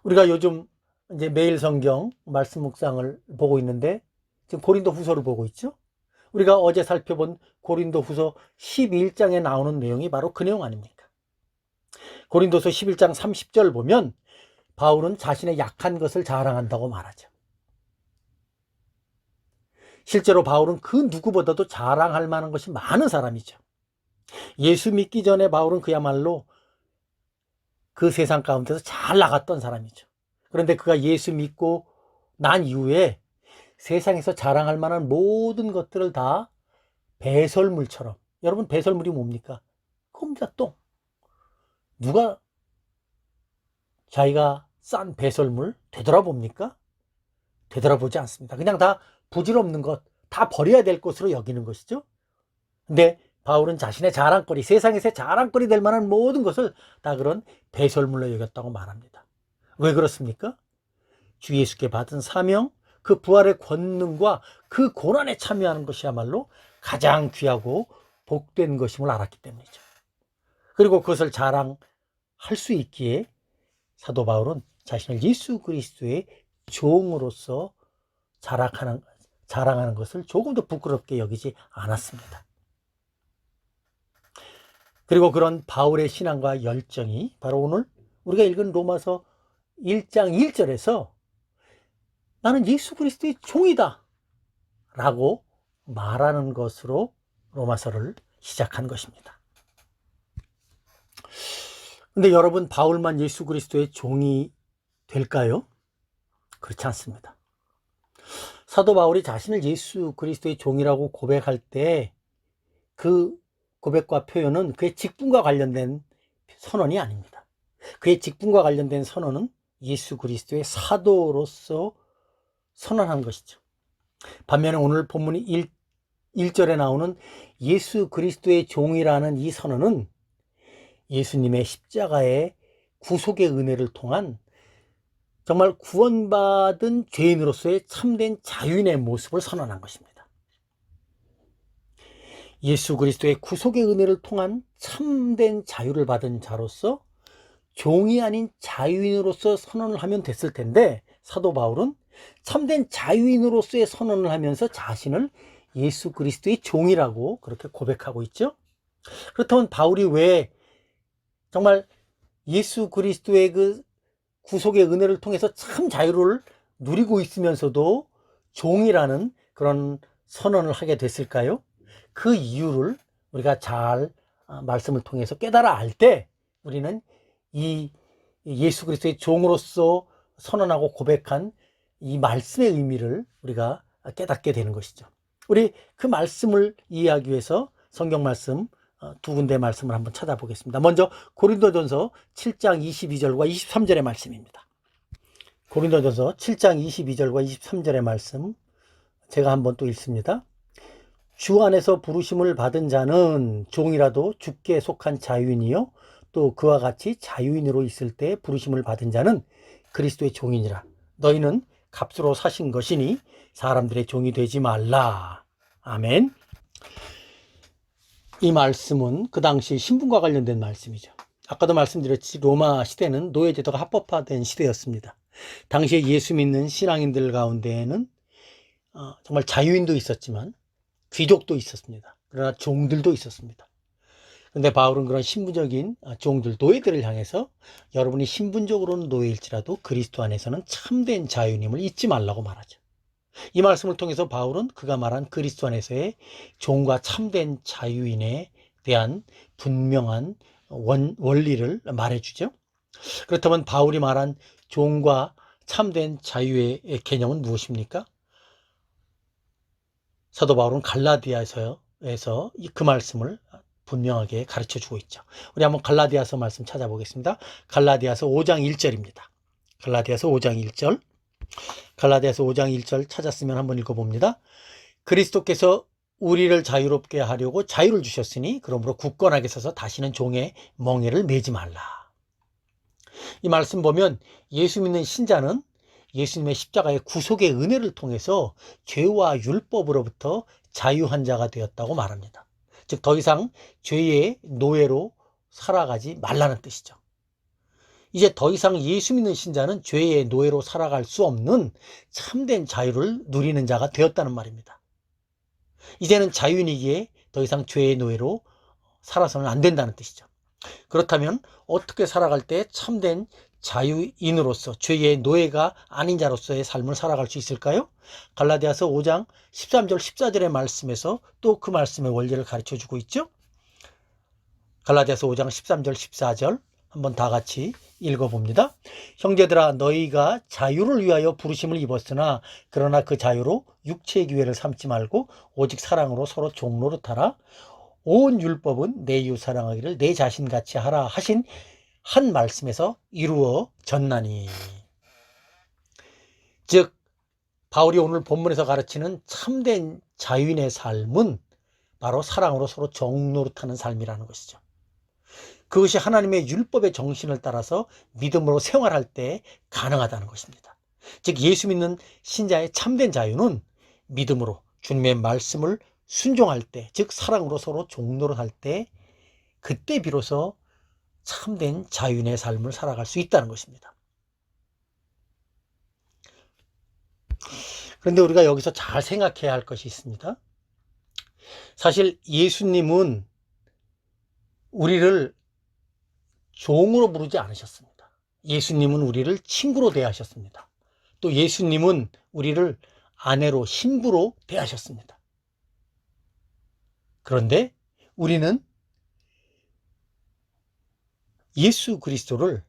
우리가 요즘 이제 매일 성경 말씀 묵상을 보고 있는데 지금 고린도 후서를 보고 있죠. 우리가 어제 살펴본 고린도 후서 11장에 나오는 내용이 바로 그 내용 아닙니까? 고린도서 11장 30절 보면 바울은 자신의 약한 것을 자랑한다고 말하죠. 실제로 바울은 그 누구보다도 자랑할 만한 것이 많은 사람이죠. 예수 믿기 전에 바울은 그야말로 그 세상 가운데서 잘 나갔던 사람이죠. 그런데 그가 예수 믿고 난 이후에 세상에서 자랑할 만한 모든 것들을 다 배설물처럼, 여러분 배설물이 뭡니까? 그겁니다. 똥. 누가 자기가 싼 배설물 되돌아봅니까? 되돌아보지 않습니다. 그냥 다 부질없는 것, 다 버려야 될 것으로 여기는 것이죠. 근데 바울은 자신의 자랑거리, 세상에서 자랑거리 될 만한 모든 것을 다 그런 배설물로 여겼다고 말합니다. 왜 그렇습니까? 주 예수께 받은 사명, 그 부활의 권능과 그 고난에 참여하는 것이야말로 가장 귀하고 복된 것임을 알았기 때문이죠. 그리고 그것을 자랑할 수 있기에 사도 바울은 자신을 예수 그리스도의 종으로서 자랑하는 것을 조금도 부끄럽게 여기지 않았습니다. 그리고 그런 바울의 신앙과 열정이 바로 오늘 우리가 읽은 로마서 1장 1절에서 나는 예수 그리스도의 종이다 라고 말하는 것으로 로마서를 시작한 것입니다. 근데 여러분, 바울만 예수 그리스도의 종이 될까요? 그렇지 않습니다. 사도 바울이 자신을 예수 그리스도의 종이라고 고백할 때 그 고백과 표현은 그의 직분과 관련된 선언이 아닙니다. 그의 직분과 관련된 선언은 예수 그리스도의 사도로서 선언한 것이죠. 반면에 오늘 본문 1절에 나오는 예수 그리스도의 종이라는 이 선언은 예수님의 십자가의 구속의 은혜를 통한 정말 구원받은 죄인으로서의 참된 자유인의 모습을 선언한 것입니다. 예수 그리스도의 구속의 은혜를 통한 참된 자유를 받은 자로서 종이 아닌 자유인으로서 선언을 하면 됐을 텐데, 사도 바울은 참된 자유인으로서의 선언을 하면서 자신을 예수 그리스도의 종이라고 그렇게 고백하고 있죠. 그렇다면 바울이 왜 정말 예수 그리스도의 그 구속의 은혜를 통해서 참 자유를 누리고 있으면서도 종이라는 그런 선언을 하게 됐을까요? 그 이유를 우리가 잘 말씀을 통해서 깨달아 알 때 우리는 이 예수 그리스도의 종으로서 선언하고 고백한 이 말씀의 의미를 우리가 깨닫게 되는 것이죠. 우리 그 말씀을 이해하기 위해서 성경 말씀 두 군데 말씀을 한번 찾아보겠습니다. 먼저 고린도전서 7장 22절과 23절의 말씀입니다. 고린도전서 7장 22절과 23절의 말씀 제가 한번 또 읽습니다. 주 안에서 부르심을 받은 자는 종이라도 주께 속한 자유인이요 또 그와 같이 자유인으로 있을 때 부르심을 받은 자는 그리스도의 종이니라. 너희는 값으로 사신 것이니 사람들의 종이 되지 말라. 아멘. 이 말씀은 그 당시 신분과 관련된 말씀이죠. 아까도 말씀드렸지 로마 시대는 노예제도가 합법화된 시대였습니다. 당시에 예수 믿는 신앙인들 가운데에는 정말 자유인도 있었지만 귀족도 있었습니다. 그러나 종들도 있었습니다. 그런데 바울은 그런 신분적인 종들, 노예들을 향해서 여러분이 신분적으로는 노예일지라도 그리스도 안에서는 참된 자유님을 잊지 말라고 말하죠. 이 말씀을 통해서 바울은 그가 말한 그리스도 안에서의 종과 참된 자유인에 대한 분명한 원리를 말해주죠. 그렇다면 바울이 말한 종과 참된 자유의 개념은 무엇입니까? 사도 바울은 갈라디아서에서 그 말씀을 분명하게 가르쳐 주고 있죠. 우리 한번 갈라디아서 말씀 찾아보겠습니다. 갈라디아서 5장 1절입니다. 갈라디아서 5장 1절. 갈라디아서 5장 1절 찾았으면 한번 읽어봅니다. 그리스도께서 우리를 자유롭게 하려고 자유를 주셨으니 그러므로 굳건하게 서서 다시는 종의 멍에를 매지 말라. 이 말씀 보면 예수 믿는 신자는 예수님의 십자가의 구속의 은혜를 통해서 죄와 율법으로부터 자유한 자가 되었다고 말합니다. 즉 더 이상 죄의 노예로 살아가지 말라는 뜻이죠. 이제 더 이상 예수 믿는 신자는 죄의 노예로 살아갈 수 없는 참된 자유를 누리는 자가 되었다는 말입니다. 이제는 자유인이기에 더 이상 죄의 노예로 살아서는 안 된다는 뜻이죠. 그렇다면 어떻게 살아갈 때 참된 자유인으로서 죄의 노예가 아닌 자로서의 삶을 살아갈 수 있을까요? 갈라디아서 5장 13절 14절의 말씀에서 또 그 말씀의 원리를 가르쳐 주고 있죠. 갈라디아서 5장 13절 14절 한번 다 같이 읽어봅니다. 형제들아 너희가 자유를 위하여 부르심을 입었으나 그러나 그 자유로 육체의 기회를 삼지 말고 오직 사랑으로 서로 종노릇하라. 온 율법은 내 이웃 사랑하기를 내 자신같이 하라 하신 한 말씀에서 이루어졌나니. 즉 바울이 오늘 본문에서 가르치는 참된 자유인의 삶은 바로 사랑으로 서로 종노릇하는 삶이라는 것이죠. 그것이 하나님의 율법의 정신을 따라서 믿음으로 생활할 때 가능하다는 것입니다. 즉 예수 믿는 신자의 참된 자유는 믿음으로 주님의 말씀을 순종할 때, 즉 사랑으로 서로 종노릇할 때, 그때 비로소 참된 자유인의 삶을 살아갈 수 있다는 것입니다. 그런데 우리가 여기서 잘 생각해야 할 것이 있습니다. 사실 예수님은 우리를 종으로 부르지 않으셨습니다. 예수님은 우리를 친구로 대하셨습니다. 또 예수님은 우리를 아내로, 신부로 대하셨습니다. 그런데 우리는 예수 그리스도를,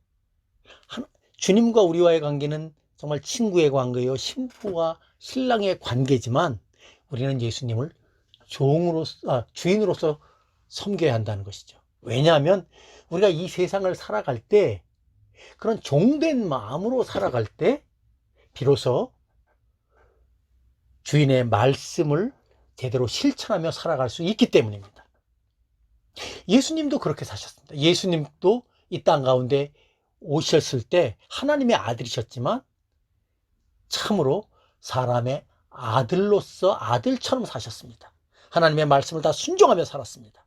주님과 우리와의 관계는 정말 친구의 관계요, 신부와 신랑의 관계지만 우리는 예수님을 주인으로서 섬겨야 한다는 것이죠. 왜냐하면 우리가 이 세상을 살아갈 때, 그런 종된 마음으로 살아갈 때 비로소 주인의 말씀을 제대로 실천하며 살아갈 수 있기 때문입니다. 예수님도 그렇게 사셨습니다. 예수님도 이 땅 가운데 오셨을 때 하나님의 아들이셨지만 참으로 사람의 아들로서 아들처럼 사셨습니다. 하나님의 말씀을 다 순종하며 살았습니다.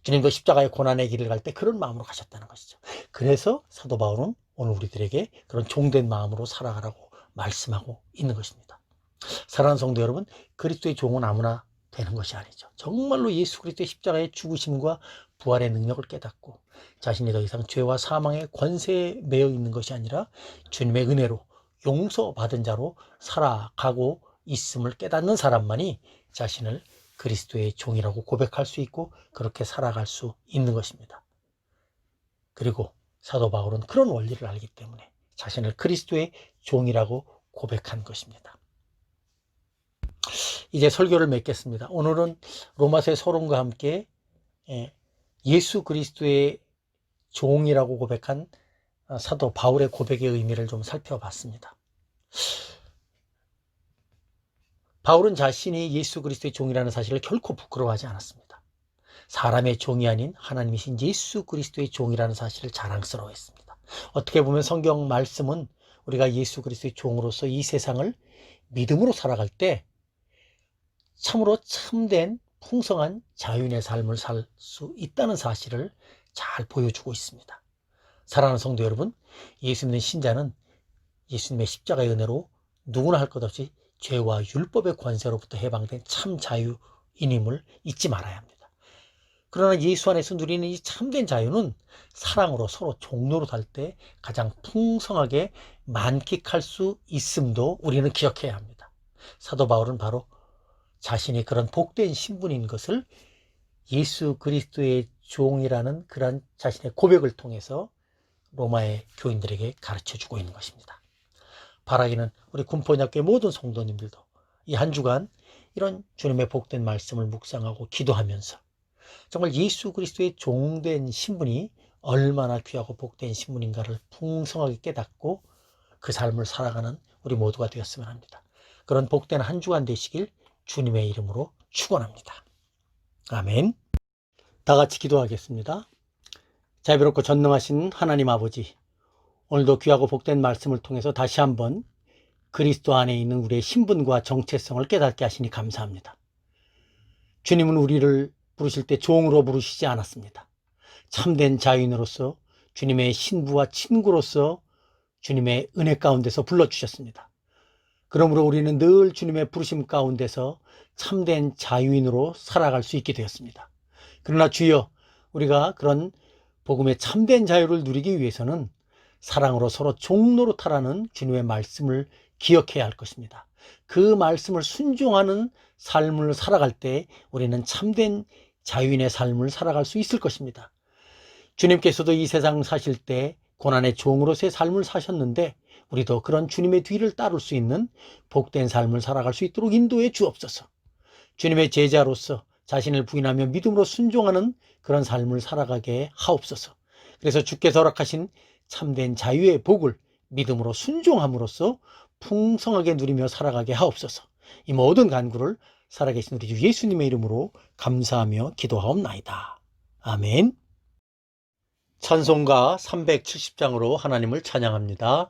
주님도 십자가의 고난의 길을 갈 때 그런 마음으로 가셨다는 것이죠. 그래서 사도 바울은 오늘 우리들에게 그런 종된 마음으로 살아가라고 말씀하고 있는 것입니다. 사랑하는 성도 여러분, 그리스도의 종은 아무나 되는 것이 아니죠. 정말로 예수 그리스도의 십자가의 죽으심과 부활의 능력을 깨닫고 자신이 더 이상 죄와 사망의 권세에 매여 있는 것이 아니라 주님의 은혜로 용서받은 자로 살아가고 있음을 깨닫는 사람만이 자신을 그리스도의 종이라고 고백할 수 있고 그렇게 살아갈 수 있는 것입니다. 그리고 사도 바울은 그런 원리를 알기 때문에 자신을 그리스도의 종이라고 고백한 것입니다. 이제 설교를 맺겠습니다. 오늘은 로마서의 서론과 함께 예수 그리스도의 종이라고 고백한 사도 바울의 고백의 의미를 좀 살펴봤습니다. 바울은 자신이 예수 그리스도의 종이라는 사실을 결코 부끄러워하지 않았습니다. 사람의 종이 아닌 하나님이신 예수 그리스도의 종이라는 사실을 자랑스러워했습니다. 어떻게 보면 성경 말씀은 우리가 예수 그리스도의 종으로서 이 세상을 믿음으로 살아갈 때 참으로 참된 풍성한 자유인의 삶을 살 수 있다는 사실을 잘 보여주고 있습니다. 사랑하는 성도 여러분, 예수 믿는 신자는 예수님의 십자가의 은혜로 누구나 할 것 없이 죄와 율법의 권세로부터 해방된 참 자유인임을 잊지 말아야 합니다. 그러나 예수 안에서 누리는 이 참된 자유는 사랑으로 서로 종노릇할 때 가장 풍성하게 만끽할 수 있음도 우리는 기억해야 합니다. 사도 바울은 바로 자신이 그런 복된 신분인 것을 예수 그리스도의 종이라는 그런 자신의 고백을 통해서 로마의 교인들에게 가르쳐주고 있는 것입니다. 바라기는 우리 군포연합교회 모든 성도님들도 이 한 주간 이런 주님의 복된 말씀을 묵상하고 기도하면서 정말 예수 그리스도의 종된 신분이 얼마나 귀하고 복된 신분인가를 풍성하게 깨닫고 그 삶을 살아가는 우리 모두가 되었으면 합니다. 그런 복된 한 주간 되시길 주님의 이름으로 축원합니다. 아멘. 다 같이 기도하겠습니다. 자비롭고 전능하신 하나님 아버지, 오늘도 귀하고 복된 말씀을 통해서 다시 한번 그리스도 안에 있는 우리의 신분과 정체성을 깨닫게 하시니 감사합니다. 주님은 우리를 부르실 때 종으로 부르시지 않았습니다. 참된 자유인으로서 주님의 신부와 친구로서 주님의 은혜 가운데서 불러주셨습니다. 그러므로 우리는 늘 주님의 부르심 가운데서 참된 자유인으로 살아갈 수 있게 되었습니다. 그러나 주여, 우리가 그런 복음의 참된 자유를 누리기 위해서는 사랑으로 서로 종노릇하라는 주님의 말씀을 기억해야 할 것입니다. 그 말씀을 순종하는 삶을 살아갈 때 우리는 참된 자유인의 삶을 살아갈 수 있을 것입니다. 주님께서도 이 세상 사실 때 고난의 종으로서의 삶을 사셨는데 우리도 그런 주님의 뒤를 따를 수 있는 복된 삶을 살아갈 수 있도록 인도해 주옵소서. 주님의 제자로서 자신을 부인하며 믿음으로 순종하는 그런 삶을 살아가게 하옵소서. 그래서 주께서 허락하신 참된 자유의 복을 믿음으로 순종함으로써 풍성하게 누리며 살아가게 하옵소서. 이 모든 간구를 살아계신 우리 주 예수님의 이름으로 감사하며 기도하옵나이다. 아멘. 찬송가 370장으로 하나님을 찬양합니다.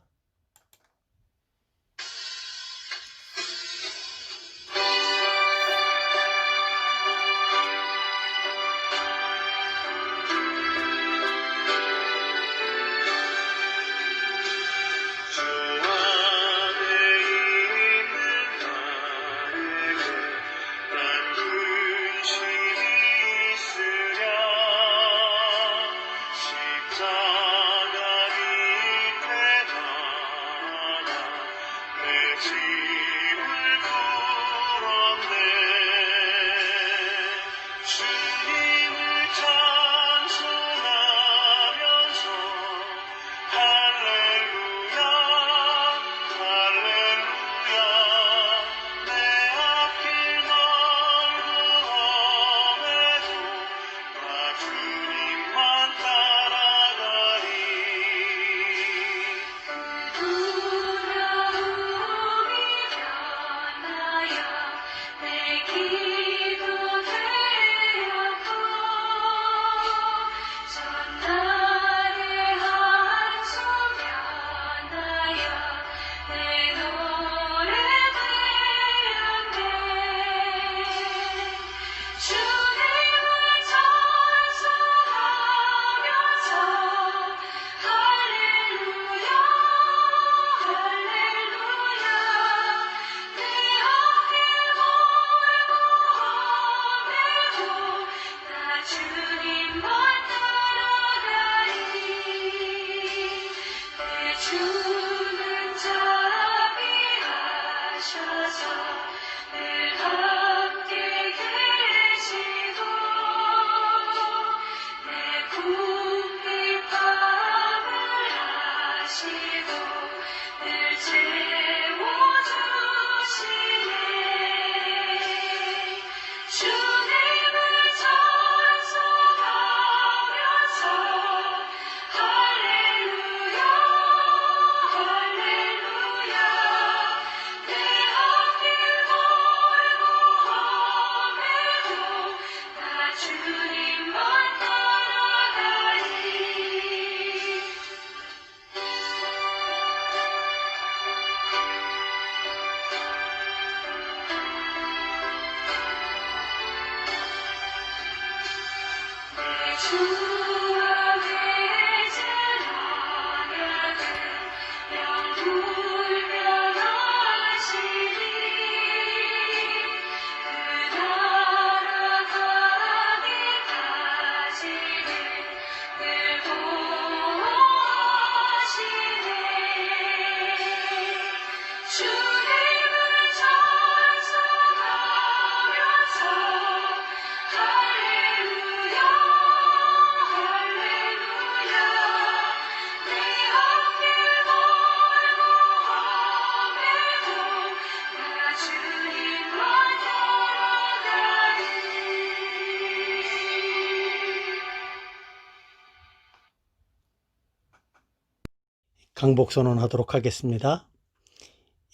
강복선언하도록 하겠습니다.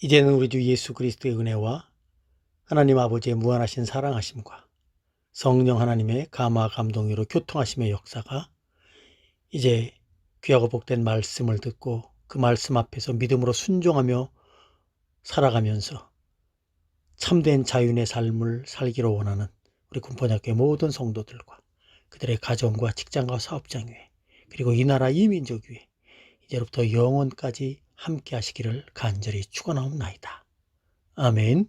이제는 우리 주 예수 그리스도의 은혜와 하나님 아버지의 무한하신 사랑하심과 성령 하나님의 감화 감동으로 교통하심의 역사가 이제 귀하고 복된 말씀을 듣고 그 말씀 앞에서 믿음으로 순종하며 살아가면서 참된 자유인의 삶을 살기로 원하는 우리 군포대학교의 모든 성도들과 그들의 가정과 직장과 사업장 위에 그리고 이 나라 이 민족 위에 이제로부터 영원까지 함께 하시기를 간절히 축원하옵나이다. 아멘.